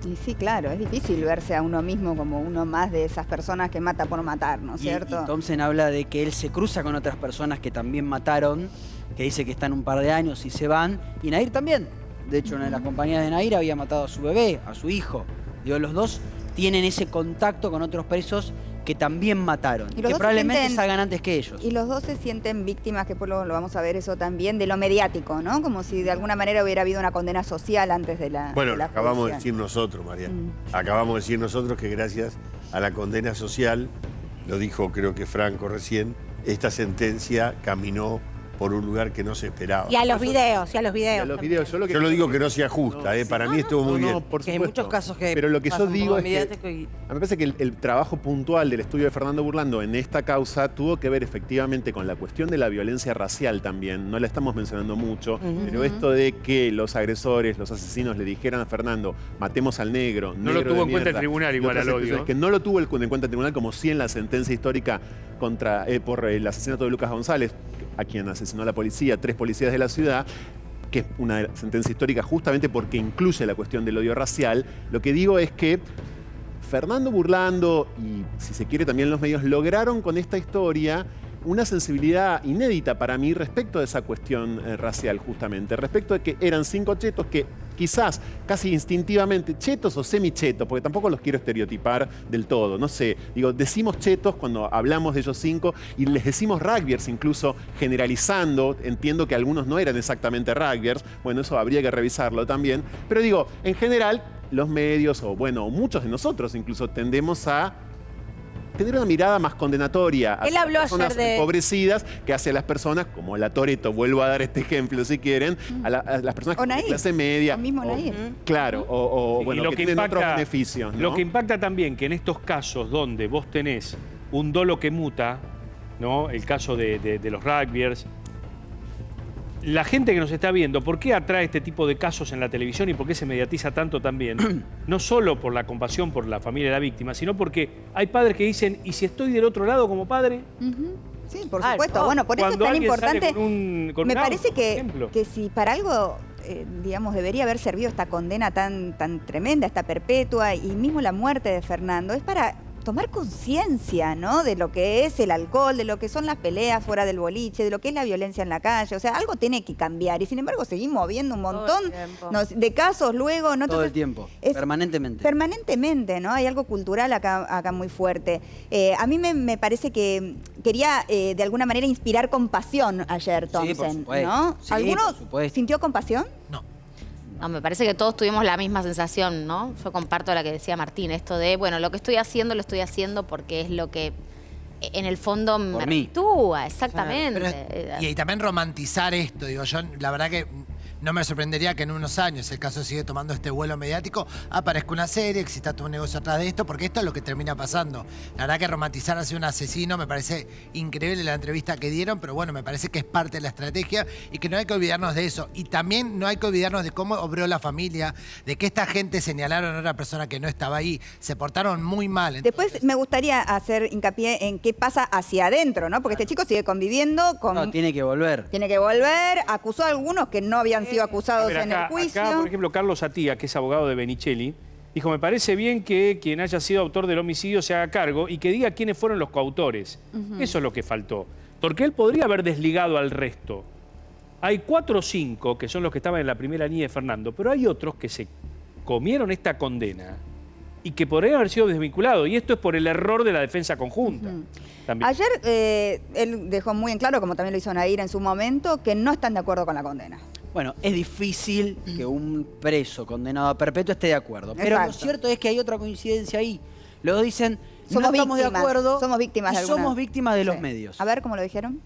Y sí, claro, es difícil verse a uno mismo como uno más de esas personas que mata por matar, ¿no es cierto? Y Thompson habla de que él se cruza con otras personas que también mataron, que dice que están un par de años y se van, y Nahir también. De hecho, una de las compañías de Nahir había matado a su bebé, a su hijo. Digo, los dos tienen ese contacto con otros presos que también mataron, que probablemente salgan antes que ellos. Y los dos se sienten víctimas, que por lo vamos a ver eso también, de lo mediático, ¿no? Como si de alguna manera hubiera habido una condena social antes de la Bueno, lo acabamos de decir nosotros, Mariana. Acabamos de decir nosotros que gracias a la condena social, lo dijo creo que Franco recién, esta sentencia caminó por un lugar que no se esperaba. Y a los videos, y a los videos. Yo lo digo que no sea justa, para mí estuvo muy bien. Por Que hay muchos casos que pero lo que yo digo es que mediático a mí me parece que el trabajo puntual del estudio de Fernando Burlando en esta causa tuvo que ver efectivamente con la cuestión de la violencia racial también. No la estamos mencionando mucho, pero esto de que los agresores, los asesinos le dijeran a Fernando, matemos al negro. No lo tuvo en cuenta el tribunal igual al odio. Que no lo tuvo en cuenta el tribunal, como sí en la sentencia histórica por el asesinato de Lucas González, a quien asesinó la policía, 3 policías de la ciudad, que es una sentencia histórica justamente porque incluye la cuestión del odio racial. Lo que digo es que Fernando Burlando y, si se quiere, también los medios lograron con esta historia una sensibilidad inédita para mí respecto de esa cuestión racial, justamente. Respecto de que eran 5 chetos que quizás casi instintivamente, chetos o semi-chetos, porque tampoco los quiero estereotipar del todo, no sé. Digo, decimos chetos cuando hablamos de ellos 5 y les decimos rugbyers, incluso generalizando. Entiendo que algunos no eran exactamente rugbyers. Bueno, eso habría que revisarlo también. Pero digo, en general, los medios, o bueno, muchos de nosotros incluso tendemos a tener una mirada más condenatoria a las personas empobrecidas que hacia las personas, como la Toretto, vuelvo a dar este ejemplo si quieren, a las personas de clase media. Claro, bueno, que tienen otros beneficios, ¿no? Lo que impacta también que en estos casos donde vos tenés un dolo que muta, ¿no? El caso de los rugbyers, la gente que nos está viendo, ¿por qué atrae este tipo de casos en la televisión y por qué se mediatiza tanto también? No solo por la compasión por la familia de la víctima, sino porque hay padres que dicen, ¿y si estoy del otro lado como padre? Sí, por supuesto. Bueno, por eso es tan importante. Me parece que si para algo, digamos, debería haber servido esta condena tan tremenda, esta perpetua, y mismo la muerte de Fernando, es para tomar conciencia, ¿no? De lo que es el alcohol, de lo que son las peleas fuera del boliche, de lo que es la violencia en la calle. O sea, algo tiene que cambiar. Y sin embargo, seguimos viendo un montón de casos luego, ¿no? Todo el tiempo, permanentemente. Permanentemente, ¿no? Hay algo cultural acá muy fuerte. A mí me parece que quería, de alguna manera, inspirar compasión ayer, Thompson, ¿no? Sí, ¿Alguno sintió compasión? No, me parece que todos tuvimos la misma sensación, ¿no? Yo comparto la que decía Martín, esto de, bueno, lo que estoy haciendo lo estoy haciendo porque es lo que en el fondo me actúa, exactamente. Pero, y también romantizar esto, digo, yo la verdad que no me sorprendería que en unos años el caso sigue tomando este vuelo mediático, aparezca una serie, exista todo un negocio atrás de esto, porque esto es lo que termina pasando. La verdad que romantizar así un asesino me parece increíble la entrevista que dieron, pero bueno, me parece que es parte de la estrategia y que no hay que olvidarnos de eso. Y también no hay que olvidarnos de cómo obró la familia, de que esta gente señalaron a una persona que no estaba ahí, se portaron muy mal. Entonces, después me gustaría hacer hincapié en qué pasa hacia adentro, ¿no? Porque este chico sigue conviviendo con... No, tiene que volver. Tiene que volver, acusó a algunos que no habían sido acusados en el juicio. Acá, por ejemplo, Carlos Atía, que es abogado de Benicelli, dijo, me parece bien que quien haya sido autor del homicidio se haga cargo y que diga quiénes fueron los coautores. Eso es lo que faltó. Porque él podría haber desligado al resto. Hay 4 o 5 que son los que estaban en la primera línea de Fernando, pero hay otros que se comieron esta condena y que podrían haber sido desvinculados. Y esto es por el error de la defensa conjunta. Ayer él dejó muy en claro, como también lo hizo Nahir en su momento, que no están de acuerdo con la condena. Bueno, es difícil que un preso condenado a perpetuo esté de acuerdo. Pero lo cierto es que hay otra coincidencia ahí. Luego dicen, no estamos de acuerdo, somos víctimas de somos víctimas de los medios. A ver, ¿cómo lo dijeron?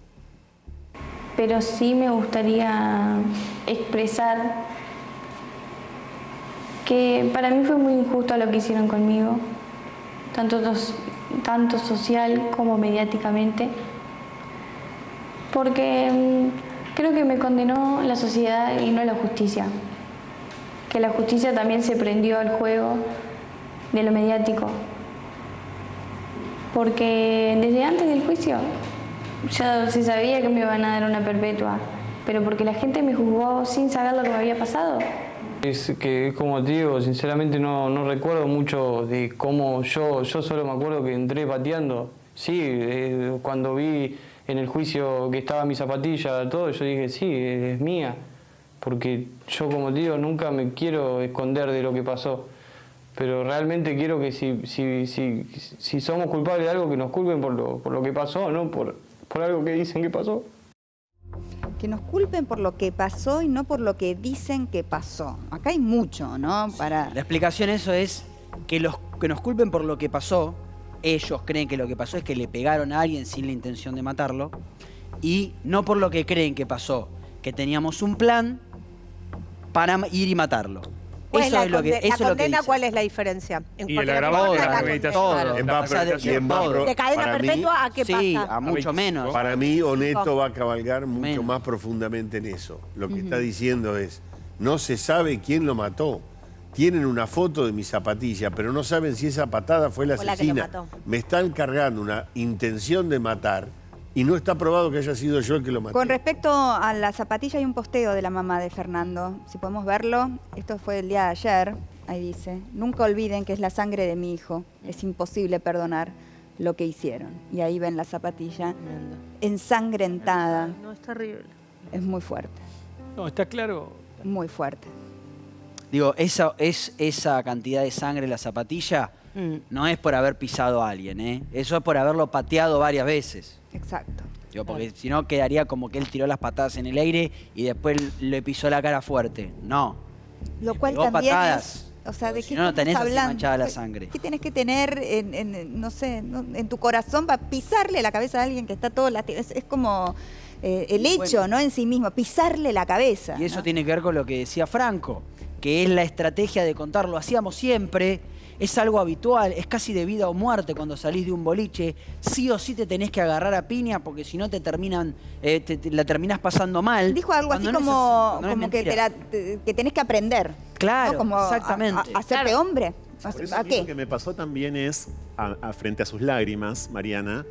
Pero sí me gustaría expresar que para mí fue muy injusto lo que hicieron conmigo, tanto social como mediáticamente, Porque creo que me condenó la sociedad y no la justicia. Que la justicia también se prendió al juego de lo mediático. Porque desde antes del juicio ya se sabía que me iban a dar una perpetua, pero porque la gente me juzgó sin saber lo que me había pasado. Es que, como te digo, sinceramente no recuerdo mucho de cómo yo solo me acuerdo que entré pateando. Sí, cuando vi en el juicio que estaba mi zapatilla, todo, yo dije, sí, es mía. Porque yo, como te digo, nunca me quiero esconder de lo que pasó. Pero realmente quiero que si somos culpables de algo, que nos culpen por lo que pasó, no por algo que dicen que pasó. Que nos culpen por lo que pasó y no por lo que dicen que pasó. Acá hay mucho, ¿no? La explicación eso es que nos culpen por lo que pasó. Ellos creen que lo que pasó es que le pegaron a alguien sin la intención de matarlo. Y no por lo que creen que pasó, que teníamos un plan para ir y matarlo. Pues eso es lo que la condena, dicen. ¿cuál es la diferencia? Y el agravado de la premeditación. De cadena perpetua a qué pasa. Sí, a mucho menos. Para mí, Oneto va a cabalgar mucho más profundamente en eso. Lo que está diciendo es, no se sabe quién lo mató. Tienen una foto de mi zapatilla, pero no saben si esa patada fue la asesina. Me están cargando una intención de matar y no está probado que haya sido yo el que lo maté. Con respecto a la zapatilla, hay un posteo de la mamá de Fernando. Si podemos verlo, esto fue el día de ayer. Ahí dice, nunca olviden que es la sangre de mi hijo. Es imposible perdonar lo que hicieron. Y ahí ven la zapatilla ensangrentada. No, es terrible. Es muy fuerte. No, está claro. Muy fuerte. Digo, esa cantidad de sangre en la zapatilla no es por haber pisado a alguien, ¿eh? Eso es por haberlo pateado varias veces. Exacto. Digo, porque si no quedaría como que él tiró las patadas en el aire y después le pisó la cara fuerte. No. Lo cual pegó también patadas. o sea, ¿de qué Si no, no tenés estamos así hablando? manchada la sangre. ¿Qué tienes que tener no sé, en tu corazón para pisarle la cabeza a alguien que está todo lastimado? Es como el hecho, ¿no? En sí mismo, pisarle la cabeza. Y eso ¿no? tiene que ver con lo que decía Franco, que es la estrategia de contar, lo hacíamos siempre, es algo habitual, es casi de vida o muerte cuando salís de un boliche, sí o sí te tenés que agarrar a piña porque si no te terminan, la terminás pasando mal. Dijo algo así como que tenés que aprender. Claro, ¿no? Como exactamente. A hacerte hombre. Por eso ¿A qué? lo que me pasó también es, frente a sus lágrimas, Mariana,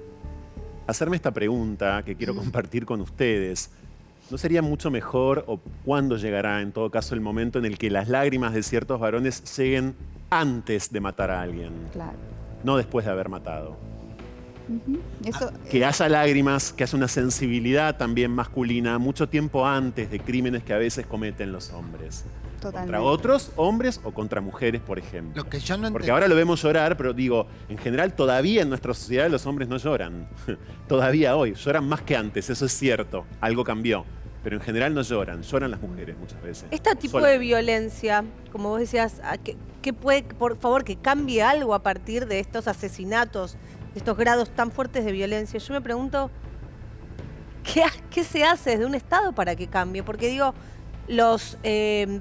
hacerme esta pregunta que quiero compartir con ustedes. ¿No sería mucho mejor, o cuándo llegará en todo caso el momento en el que las lágrimas de ciertos varones lleguen antes de matar a alguien? Claro. No después de haber matado. Eso, Que haya lágrimas, que haya una sensibilidad también masculina mucho tiempo antes de crímenes que a veces cometen los hombres. Totalmente. Contra otros hombres o contra mujeres, por ejemplo. Lo que yo no Porque ahora lo vemos llorar, pero digo, en general todavía en nuestra sociedad los hombres no lloran. Todavía hoy, lloran más que antes, eso es cierto, algo cambió. Pero en general no lloran las mujeres muchas veces. Este tipo de violencia, como vos decías, ¿qué puede, por favor, que cambie algo a partir de estos asesinatos, de estos grados tan fuertes de violencia? Yo me pregunto, ¿qué se hace desde un Estado para que cambie? Porque digo, los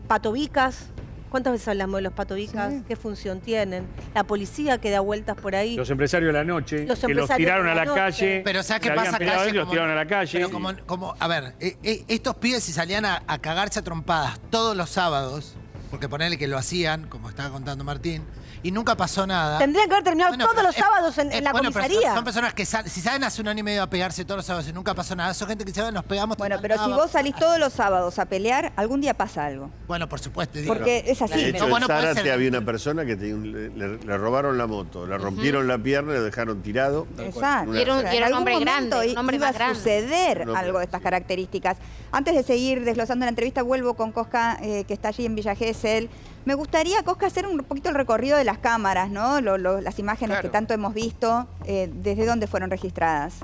patovicas, ¿cuántas veces hablamos de los patovicas? Sí. ¿Qué función tienen? La policía que da vueltas por ahí. Los empresarios de la noche, que los tiraron a la calle. Pero ¿sabes qué pasa? Calle, los tiraron a la calle. Pero como a ver, estos pibes si salían a cagarse a trompadas todos los sábados, porque ponerle que lo hacían, como estaba contando Martín, y nunca pasó nada. Tendrían que haber terminado todos los sábados en la comisaría. Son personas que si salen hace un año y medio a pegarse todos los sábados y nunca pasó nada, son gente que se va, nos pegamos. Bueno, pero si vos salís todos los sábados a pelear, algún día pasa algo. Bueno, por supuesto. Porque es así. De hecho, en Zárate había una persona que le robaron la moto, le rompieron la pierna y lo dejaron tirado. Exacto. Y era un hombre grande, un hombre iba más a grande. suceder algo de estas características. Antes de seguir desglosando la entrevista, vuelvo con Cosca, que está allí en Villa Gesell. Me gustaría, Cosca, hacer un poquito el recorrido de las cámaras, ¿no? Las imágenes que tanto hemos visto, ¿desde dónde fueron registradas?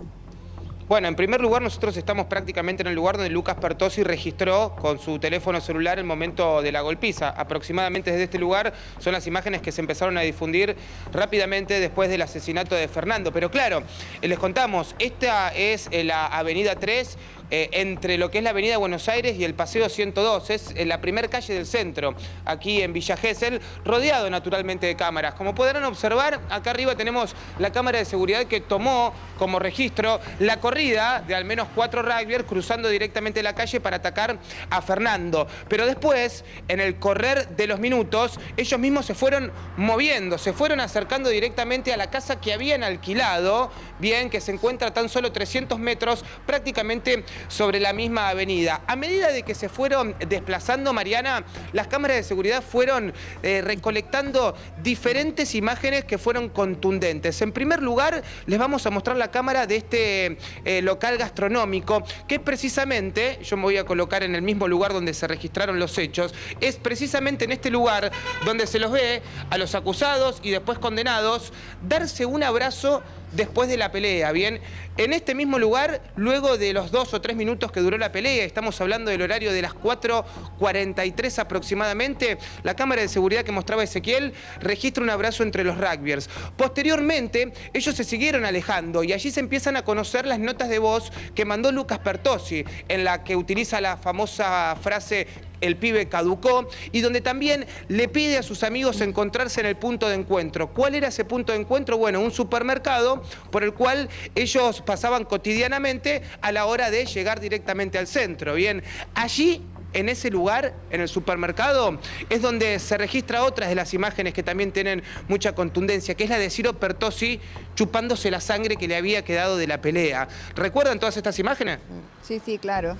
Bueno, en primer lugar, nosotros estamos prácticamente en el lugar donde Lucas Pertossi registró con su teléfono celular el momento de la golpiza. Aproximadamente desde este lugar son las imágenes que se empezaron a difundir rápidamente después del asesinato de Fernando. Pero claro, les contamos, esta es la Avenida 3, entre lo que es la Avenida Buenos Aires y el Paseo 102. Es la primera calle del centro, aquí en Villa Gesell, rodeado naturalmente de cámaras. Como podrán observar, acá arriba tenemos la cámara de seguridad que tomó como registro la corrida corrida de al menos 4 rugbyers cruzando directamente la calle para atacar a Fernando. Pero después, en el correr de los minutos, ellos mismos se fueron moviendo, se fueron acercando directamente a la casa que habían alquilado, bien, que se encuentra a tan solo 300 metros, prácticamente sobre la misma avenida. A medida de que se fueron desplazando, Mariana, las cámaras de seguridad fueron recolectando diferentes imágenes que fueron contundentes. En primer lugar, les vamos a mostrar la cámara de este local gastronómico, que es precisamente, yo me voy a colocar en el mismo lugar donde se registraron los hechos, es precisamente en este lugar donde se los ve a los acusados y después condenados darse un abrazo después de la pelea, ¿bien? En este mismo lugar, luego de los 2 o 3 minutos que duró la pelea, estamos hablando del horario de las 4:43 aproximadamente, la cámara de seguridad que mostraba Ezequiel registra un abrazo entre los rugbyers. Posteriormente, ellos se siguieron alejando y allí se empiezan a conocer las notas de voz que mandó Lucas Pertossi, en la que utiliza la famosa frase "el pibe caducó", y donde también le pide a sus amigos encontrarse en el punto de encuentro. ¿Cuál era ese punto de encuentro? Bueno, un supermercado por el cual ellos pasaban cotidianamente a la hora de llegar directamente al centro. Bien, allí, en ese lugar, en el supermercado, es donde se registra otras de las imágenes que también tienen mucha contundencia, que es la de Ciro Pertossi chupándose la sangre que le había quedado de la pelea. ¿Recuerdan todas estas imágenes? Sí, sí, claro.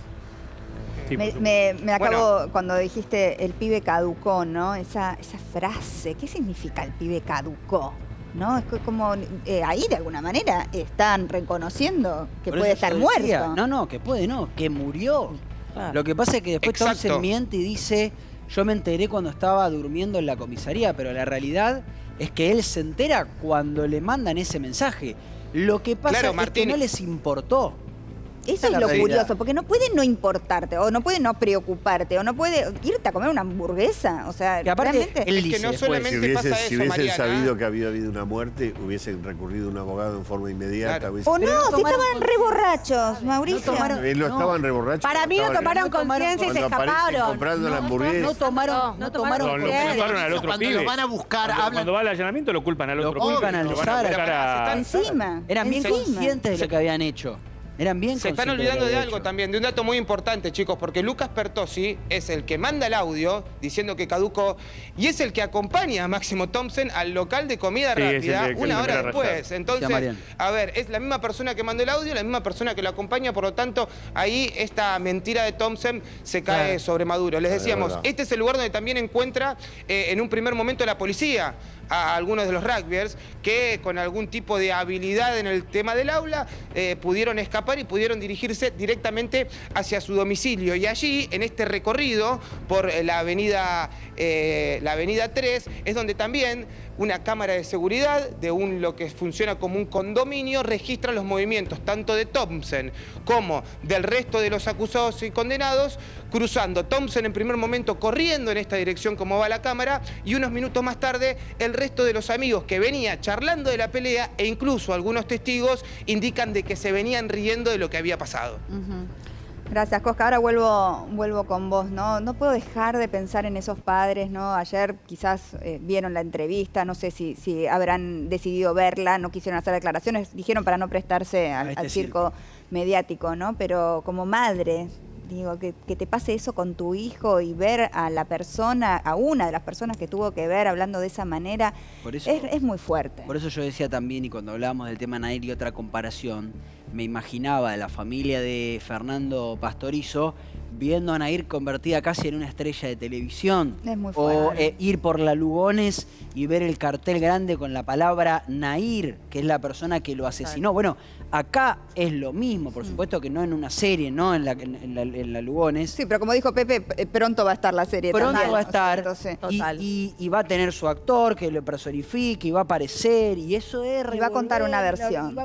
Sí, Me acabo, cuando dijiste el pibe caducó, ¿no? Esa frase, ¿qué significa el pibe caducó? ¿No? Es como ahí de alguna manera están reconociendo que puede estar muerto. No, que puede no, que murió. Claro. Lo que pasa es que después Thompson miente y dice, yo me enteré cuando estaba durmiendo en la comisaría, pero la realidad es que él se entera cuando le mandan ese mensaje. Lo que pasa es que no les importó. Eso es lo curioso, porque no puede no importarte, o no puede no preocuparte, o no puede irte a comer una hamburguesa. O sea, que aparte, realmente... él dice, que no solamente si hubiesen sabido que había habido una muerte, hubiesen recurrido a un abogado en forma inmediata. Claro. O no, si estaban re borrachos, Mauricio. No estaban re borrachos. Para mí no tomaron conciencia y se escaparon. Comprando la hamburguesa. No tomaron Lo culparon al otro Cuando pibe. lo van a buscar, Cuando va al allanamiento lo culpan al otro pibe. Lo culpan al Zara. Encima. Eran bien conscientes de lo que habían hecho. Eran bien Se están olvidando de algo también, de un dato muy importante, chicos, porque Lucas Pertossi es el que manda el audio diciendo que caducó y es el que acompaña a Máximo Thompson al local de comida rápida una hora después. Entonces, a ver, es la misma persona que mandó el audio, la misma persona que lo acompaña, por lo tanto, ahí esta mentira de Thompson se cae sobre Maduro. Les decíamos, este es el lugar donde también encuentra en un primer momento la policía a algunos de los rugbyers que con algún tipo de habilidad en el tema del aula pudieron escapar y pudieron dirigirse directamente hacia su domicilio. Y allí, en este recorrido por la avenida 3, es donde también una cámara de seguridad de lo que funciona como un condominio registra los movimientos tanto de Thompson como del resto de los acusados y condenados, cruzando. Thompson en primer momento corriendo en esta dirección como va la cámara, y unos minutos más tarde el resto de los amigos que venía charlando de la pelea, e incluso algunos testigos indican de que se venían riendo de lo que había pasado. Gracias, Cosca. Ahora vuelvo con vos, ¿no? No puedo dejar de pensar en esos padres, ¿no? Ayer quizás vieron la entrevista, no sé si habrán decidido verla, no quisieron hacer declaraciones, dijeron para no prestarse al circo mediático, ¿no? Pero como madre, digo, que te pase eso con tu hijo y ver a la persona, a una de las personas que tuvo que ver hablando de esa manera, es muy fuerte. Por eso yo decía también, y cuando hablábamos del tema Nair y otra comparación, me imaginaba de la familia de Fernando Pastorizo viendo a Nair convertida casi en una estrella de televisión. Es muy fuerte. O ir por la Lugones y ver el cartel grande con la palabra Nair, que es la persona que lo asesinó. Bueno, acá es lo mismo, por supuesto que no en una serie, no en la Lugones. Sí, pero como dijo Pepe, pronto va a estar la serie. Pronto también, va a estar. Total. Y va a tener su actor que lo personifique y va a aparecer, y eso es... Y va a contar una versión.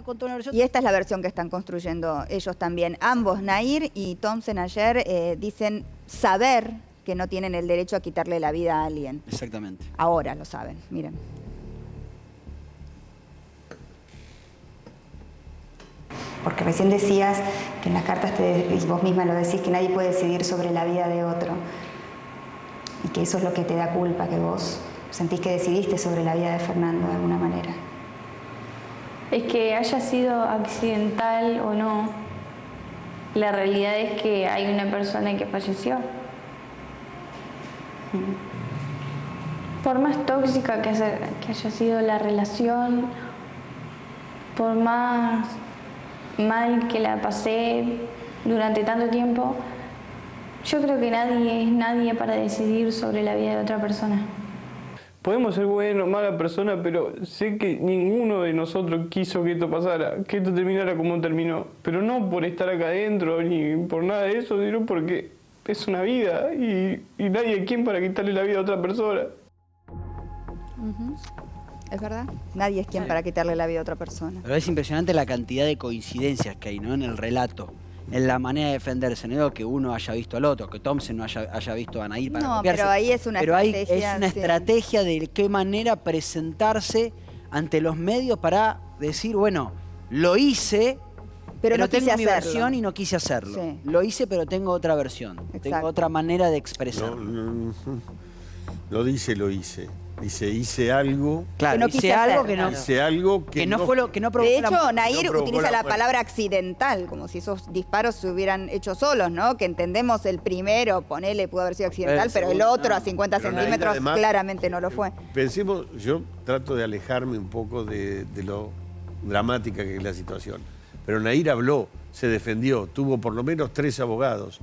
Y esta es la versión que están construyendo ellos también. Ambos, Nair y Thompson, ayer dicen saber que no tienen el derecho a quitarle la vida a alguien. Exactamente. Ahora lo saben, miren. Porque recién decías que en las cartas y vos misma lo decís, que nadie puede decidir sobre la vida de otro. Y que eso es lo que te da culpa, que vos sentís que decidiste sobre la vida de Fernando de alguna manera. Es que haya sido accidental o no, la realidad es que hay una persona que falleció. Por más tóxica que haya sido la relación, por más mal que la pasé durante tanto tiempo, yo creo que nadie es nadie para decidir sobre la vida de otra persona. Podemos ser buenos, mala persona, pero sé que ninguno de nosotros quiso que esto pasara, que esto terminara como terminó. Pero no por estar acá adentro ni por nada de eso, sino porque es una vida y nadie es quien para quitarle la vida a otra persona. Es verdad, nadie es quien para quitarle la vida a otra persona. Pero es impresionante la cantidad de coincidencias que hay, ¿no? En el relato, en la manera de defenderse. No digo que uno haya visto al otro, que Thompson no haya visto a Nahir para copiarse. Pero ahí es una estrategia. Es una estrategia de qué manera presentarse ante los medios para decir, bueno, lo hice, pero no tengo mi versión y no quise hacerlo. Sí. Lo hice, pero tengo otra versión. Exacto. Tengo otra manera de expresarlo. No dice lo hice. Dice, hice algo. Claro, que no hice algo que no. Hice algo que no fue lo que no provocó. De hecho, Nahir utiliza la palabra accidental, como si esos disparos se hubieran hecho solos, ¿no? Que entendemos el primero, ponele, pudo haber sido accidental, pero el otro a 50 centímetros además, claramente no lo fue. Pensemos, yo trato de alejarme un poco de lo dramática que es la situación. Pero Nahir habló, se defendió, tuvo por lo menos 3 abogados,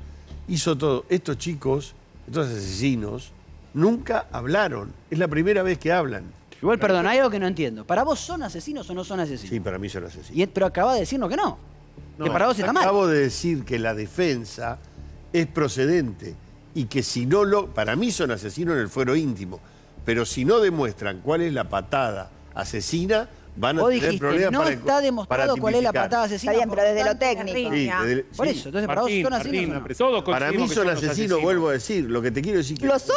hizo todo. Estos chicos, estos asesinos, nunca hablaron. Es la primera vez que hablan. Igual, perdón, hay algo que no entiendo. ¿Para vos son asesinos o no son asesinos? Sí, para mí son asesinos. Pero acabas de decirnos que no. Que para vos está mal. Acabo de decir que la defensa es procedente y que si no lo... Para mí son asesinos en el fuero íntimo. Pero si no demuestran cuál es la patada asesina, van a tener problemas no está demostrado cuál es la patada asesina. Está bien, pero desde lo técnico. Sí, por eso, entonces para vos son asesinos. Para mí son asesinos, vuelvo a decir. Lo que te quiero decir que lo son,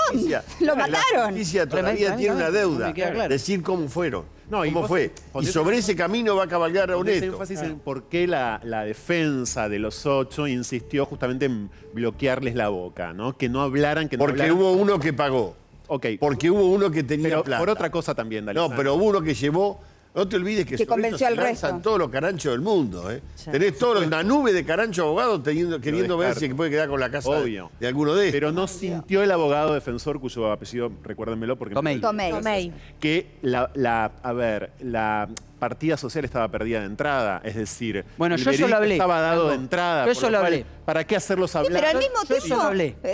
lo mataron. La justicia todavía tiene una deuda. Decir cómo fueron. ¿Cómo fue? Y sobre ese camino va a cabalgar a Oneto. Énfasis en por qué la defensa de los 8 insistió justamente en bloquearles la boca, ¿no? Que no hablaran, que no Porque hubo uno que pagó. Okay. Porque hubo uno que tenía plata. Por otra cosa también, D'Alessandro. No, pero hubo uno que llevó... No te olvides que convenció al resto. Lanzan todos los caranchos del mundo. Sí. Tenés una nube de caranchos abogados queriendo ver si puede quedar con la casa de alguno de estos. Pero no sintió el abogado defensor, cuyo apellido, recuérdenmelo, porque... Tomei. Que la partida social estaba perdida de entrada, es decir, bueno, yo solo hablé. Estaba dado de entrada. Yo solo hablé. ¿Para qué hacerlos hablar? Pero al mismo tiempo,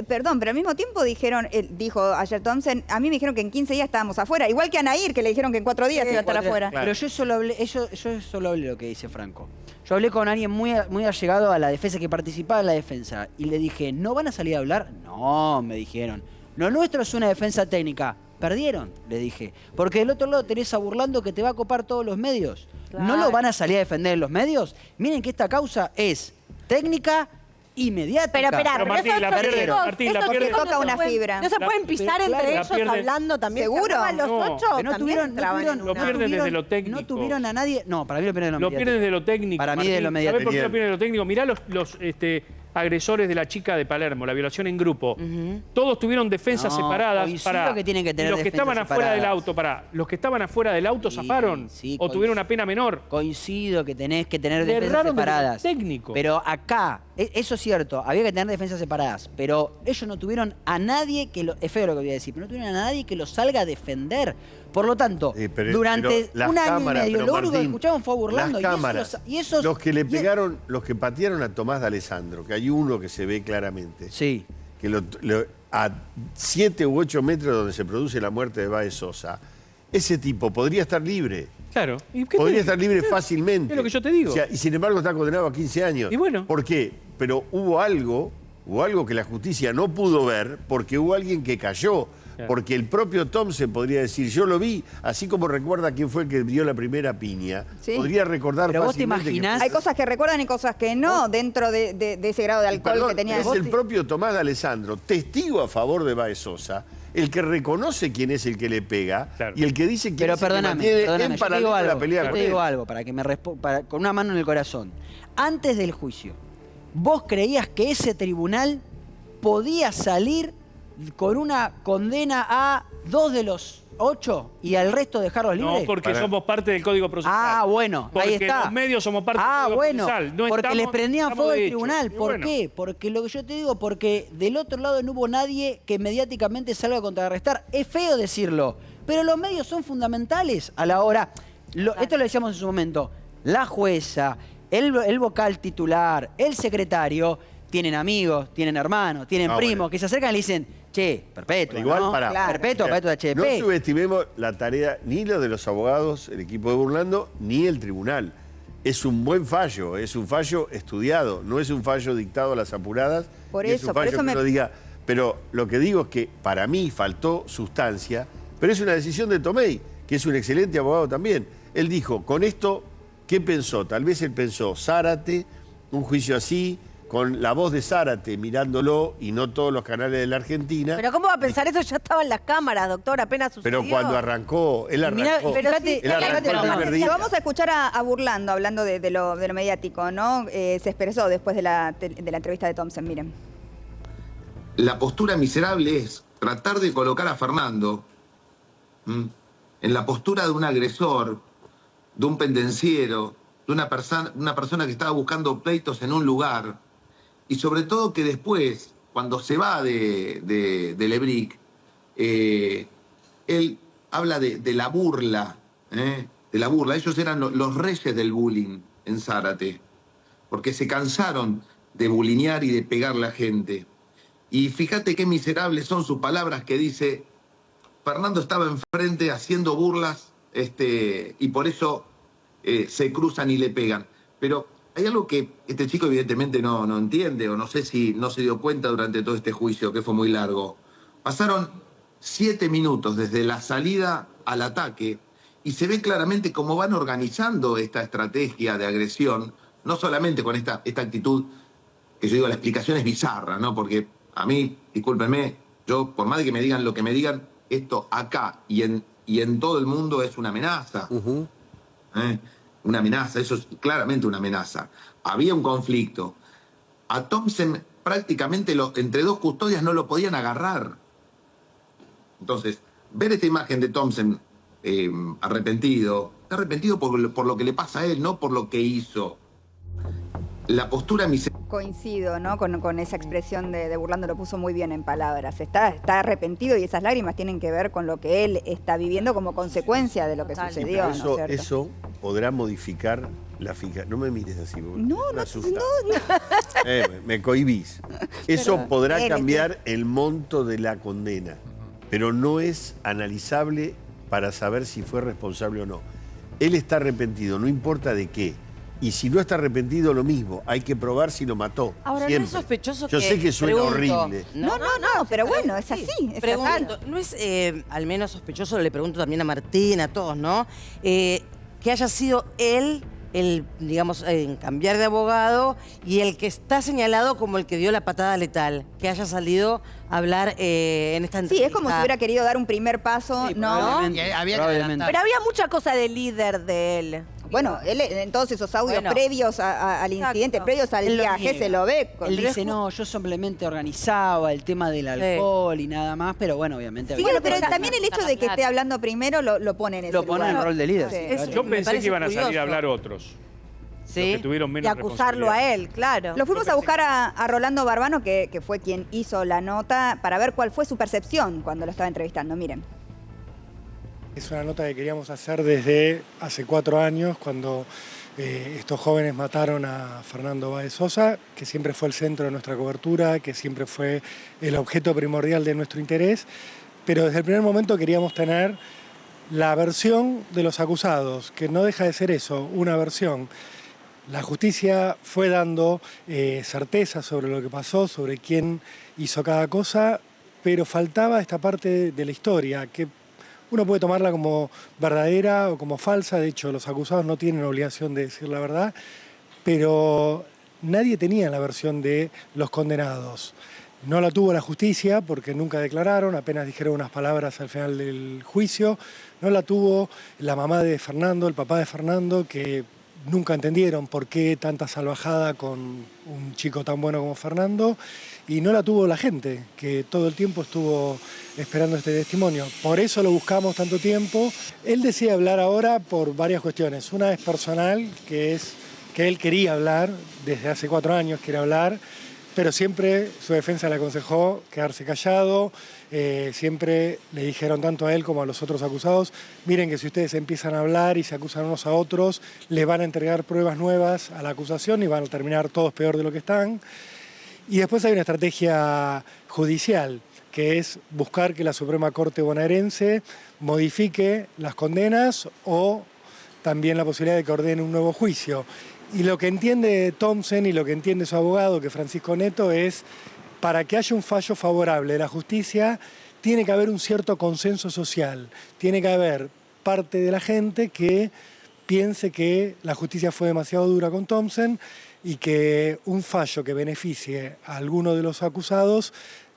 pero al mismo tiempo dijo ayer Thompson, a mí me dijeron que en 15 días estábamos afuera, igual que a Nahir, que le dijeron que en 4 días iba a estar afuera. Claro. Pero yo solo hablé lo que dice Franco. Yo hablé con alguien muy allegado a la defensa, que participaba en la defensa, y le dije, ¿no van a salir a hablar? No, me dijeron. Lo nuestro es una defensa técnica. Perdieron, le dije. Porque del otro lado tenés a Burlando que te va a copar todos los medios. Claro. ¿No lo van a salir a defender en los medios? Miren que esta causa es técnica y mediática. Pero Martín, la pierde. Toca una fibra. No se pueden pisar entre ellos hablando también. ¿Seguro? Los 8 no pierden desde lo técnico. No tuvieron a nadie. No, para mí lo pierden lo pierden desde lo técnico. Para mí de lo mediático. ¿Sabés por qué lo pierden de lo técnico? Mirá los agresores de la chica de Palermo, la violación en grupo. Todos tuvieron defensas separadas. Que tienen que tener los que estaban afuera del auto, los que estaban afuera del auto zafaron o tuvieron una pena menor. Coincido que tenés que tener defensas separadas. Técnico. Pero acá, eso es cierto, había que tener defensas separadas, pero ellos no tuvieron a nadie que es feo lo que voy a decir, pero no tuvieron a nadie que los salga a defender. Por lo tanto, durante un año y medio, lo único que escuchaban fue a Burlando. Los que le pegaron, los que patearon a Tomás D'Alessandro, que hay uno que se ve claramente, que a 7 u 8 metros donde se produce la muerte de Báez Sosa, ese tipo podría estar libre. Claro. Podría estar libre fácilmente. Es lo que yo te digo. O sea, y sin embargo está condenado a 15 años. Y bueno. ¿Por qué? Pero hubo algo que la justicia no pudo ver porque hubo alguien que cayó. Porque el propio Thompson podría decir, yo lo vi, así como recuerda quién fue el que dio la primera piña. Podría recordar pero fácilmente. ¿Vos te imaginás? Hay cosas que recuerdan y cosas que no, dentro de ese grado de alcohol que tenía. Es el propio Tomás D'Alessandro, testigo a favor de Báez Sosa, el que reconoce quién es el que le pega y el que dice quién es el que mantiene en paralelo la pelea con él. Te digo algo, para que me con una mano en el corazón. Antes del juicio, ¿vos creías que ese tribunal podía salir con una condena a 2 de los 8 y al resto dejarlos libres? No, porque somos parte del Código Procesal. Ah, bueno, porque ahí está. Los medios somos parte del Código Procesal. No porque les prendían fuego al hecho. tribunal. ¿Por qué? Porque lo que yo te digo, porque del otro lado no hubo nadie que mediáticamente salga a contrarrestar. Es feo decirlo, pero los medios son fundamentales a la hora. Esto lo decíamos en su momento. La jueza, el vocal titular, el secretario, tienen amigos, tienen hermanos, tienen primos, que se acercan y le dicen, che, perpetua, igual, ¿no? para. Perpetua de HDP. No subestimemos la tarea ni lo de los abogados, el equipo de Burlando, ni el tribunal. Es un buen fallo, es un fallo estudiado, no es un fallo dictado a las apuradas. Por es un fallo que uno diga. Pero lo que digo es que para mí faltó sustancia, pero es una decisión de Tomei, que es un excelente abogado también. Él dijo, con esto, ¿qué pensó? Tal vez él pensó, Zárate, un juicio así, con la voz de Zárate mirándolo y no todos los canales de la Argentina. Pero ¿cómo va a pensar eso? Ya estaban las cámaras, doctor, apenas sucedió. Pero cuando arrancó, él arrancó. Vamos a escuchar a Burlando hablando de lo mediático, ¿no? Se expresó después de la entrevista de Thompson, miren. La postura miserable es tratar de colocar a Fernando en la postura de un agresor, de un pendenciero, de una persona que estaba buscando pleitos en un lugar, y sobre todo que después, cuando se va de Lebric, él habla de la burla, de la burla. Ellos eran los reyes del bullying en Zárate, porque se cansaron de bulinear y de pegarle a gente. Y fíjate qué miserables son sus palabras que dice, Fernando estaba enfrente haciendo burlas y por eso se cruzan y le pegan. Pero hay algo que este chico evidentemente no entiende, o no sé si no se dio cuenta durante todo este juicio, que fue muy largo. Pasaron 7 minutos desde la salida al ataque y se ve claramente cómo van organizando esta estrategia de agresión, no solamente con esta actitud, que yo digo, la explicación es bizarra, ¿no? Porque a mí, discúlpenme, yo, por más de que me digan lo que me digan, esto acá y en todo el mundo es una amenaza. Una amenaza, eso es claramente una amenaza. Había un conflicto. A Thompson prácticamente entre dos custodias no lo podían agarrar. Entonces, ver esta imagen de Thompson arrepentido por lo que le pasa a él, no por lo que hizo. La postura Coincido, ¿no? Con esa expresión de Burlando, lo puso muy bien en palabras. Está arrepentido y esas lágrimas tienen que ver con lo que él está viviendo como consecuencia de lo que sucedió. Eso, ¿no es cierto? Eso podrá modificar la fija. No me mires así, no, me cohibís. Eso podrá cambiar el monto de la condena, pero no es analizable para saber si fue responsable o no. Él está arrepentido, no importa de qué. Y si no está arrepentido, lo mismo. Hay que probar si lo mató. Ahora, siempre. no es sospechoso Yo sé que suena horrible. No, pero bueno, es así. Pregunto, ¿no es al menos sospechoso, le pregunto también a Martín, a todos, ¿no? Que haya sido él el, digamos, en cambiar de abogado y el que está señalado como el que dio la patada letal, que haya salido a hablar en esta entrevista. Sí, es como si hubiera querido dar un primer paso, sí, ¿no? Pero había mucha cosa de líder de él. Bueno, él en todos esos audios previos al incidente, previos al viaje, se lo ve. Él dice, no, yo simplemente organizaba el tema del alcohol y nada más, pero bueno, obviamente... Sí, pero también el hecho de que esté hablando primero lo pone en ese lugar. Lo pone en el rol de líder. Sí. Claro. Yo pensé que iban a salir a hablar otros. Sí, que tuvieron menos y acusarlo a él, claro. Lo fuimos a buscar a Rolando Barbano, que fue quien hizo la nota, para ver cuál fue su percepción cuando lo estaba entrevistando. Miren. Es una nota que queríamos hacer desde hace 4 años, cuando estos jóvenes mataron a Fernando Báez Sosa, que siempre fue el centro de nuestra cobertura, que siempre fue el objeto primordial de nuestro interés, pero desde el primer momento queríamos tener la versión de los acusados, que no deja de ser eso, una versión. La justicia fue dando certeza sobre lo que pasó, sobre quién hizo cada cosa, pero faltaba esta parte de la historia, que uno puede tomarla como verdadera o como falsa. De hecho, los acusados no tienen obligación de decir la verdad, pero nadie tenía la versión de los condenados. No la tuvo la justicia porque nunca declararon, apenas dijeron unas palabras al final del juicio. No la tuvo la mamá de Fernando, el papá de Fernando, que nunca entendieron por qué tanta salvajada con un chico tan bueno como Fernando, y no la tuvo la gente, que todo el tiempo estuvo esperando este testimonio. Por eso lo buscamos tanto tiempo. Él decide hablar ahora por varias cuestiones. Una es personal, que es que él quería hablar, desde hace 4 años quiere hablar, pero siempre su defensa le aconsejó quedarse callado. Siempre le dijeron tanto a él como a los otros acusados, miren que si ustedes empiezan a hablar y se acusan unos a otros, les van a entregar pruebas nuevas a la acusación y van a terminar todos peor de lo que están. Y después hay una estrategia judicial, que es buscar que la Suprema Corte bonaerense modifique las condenas o también la posibilidad de que ordene un nuevo juicio. Y lo que entiende Thompson y lo que entiende su abogado, que es Francisco Neto, es para que haya un fallo favorable de la justicia, tiene que haber un cierto consenso social, tiene que haber parte de la gente que piense que la justicia fue demasiado dura con Thompson y que un fallo que beneficie a alguno de los acusados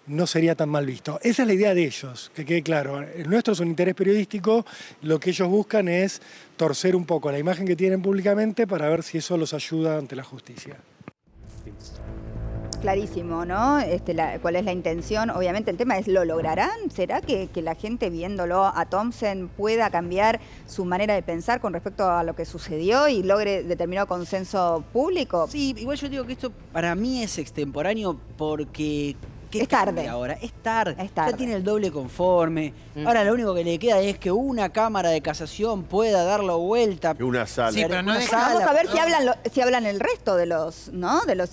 no sería tan mal visto. Esa es la idea de ellos, que quede claro. El nuestro es un interés periodístico, lo que ellos buscan es torcer un poco la imagen que tienen públicamente para ver si eso los ayuda ante la justicia. Clarísimo, ¿no? ¿Cuál es la intención? Obviamente el tema es, ¿lo lograrán? ¿Será que la gente viéndolo a Thompson pueda cambiar su manera de pensar con respecto a lo que sucedió y logre determinado consenso público? Sí, igual yo digo que esto para mí es extemporáneo porque... Es tarde. Ahora? Es tarde. Ya tiene el doble conforme. Ahora lo único que le queda es que una Cámara de Casación pueda darlo vuelta. Que una sala. Sí, pero no es Vamos a ver si hablan el resto de los, ¿no? de los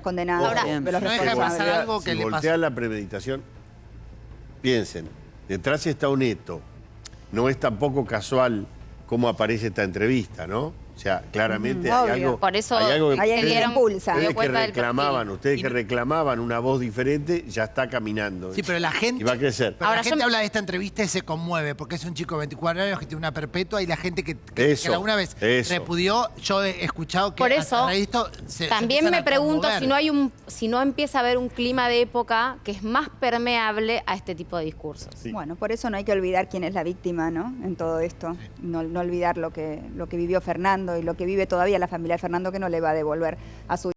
condenados. Ahora, de los no deja de pasar algo que si le voltea pasó. la premeditación, piensen, detrás está un Neto. No es tampoco casual cómo aparece esta entrevista, ¿no? O sea, claramente hay algo, por eso hay algo que hay alguien que impulsa. ustedes que reclamaban una voz diferente, ya está caminando. Sí, pero la gente, y va a crecer. Pero la gente habla de esta entrevista y se conmueve, porque es un chico de 24 años que tiene una perpetua y la gente que alguna vez repudió, yo he escuchado que por eso, a raíz de esto también me pregunto conmover. si no empieza a haber un clima de época que es más permeable a este tipo de discursos. Sí. Bueno, por eso no hay que olvidar quién es la víctima, ¿no? En todo esto. No olvidar lo que vivió Fernando y lo que vive todavía la familia de Fernando, que no le va a devolver a su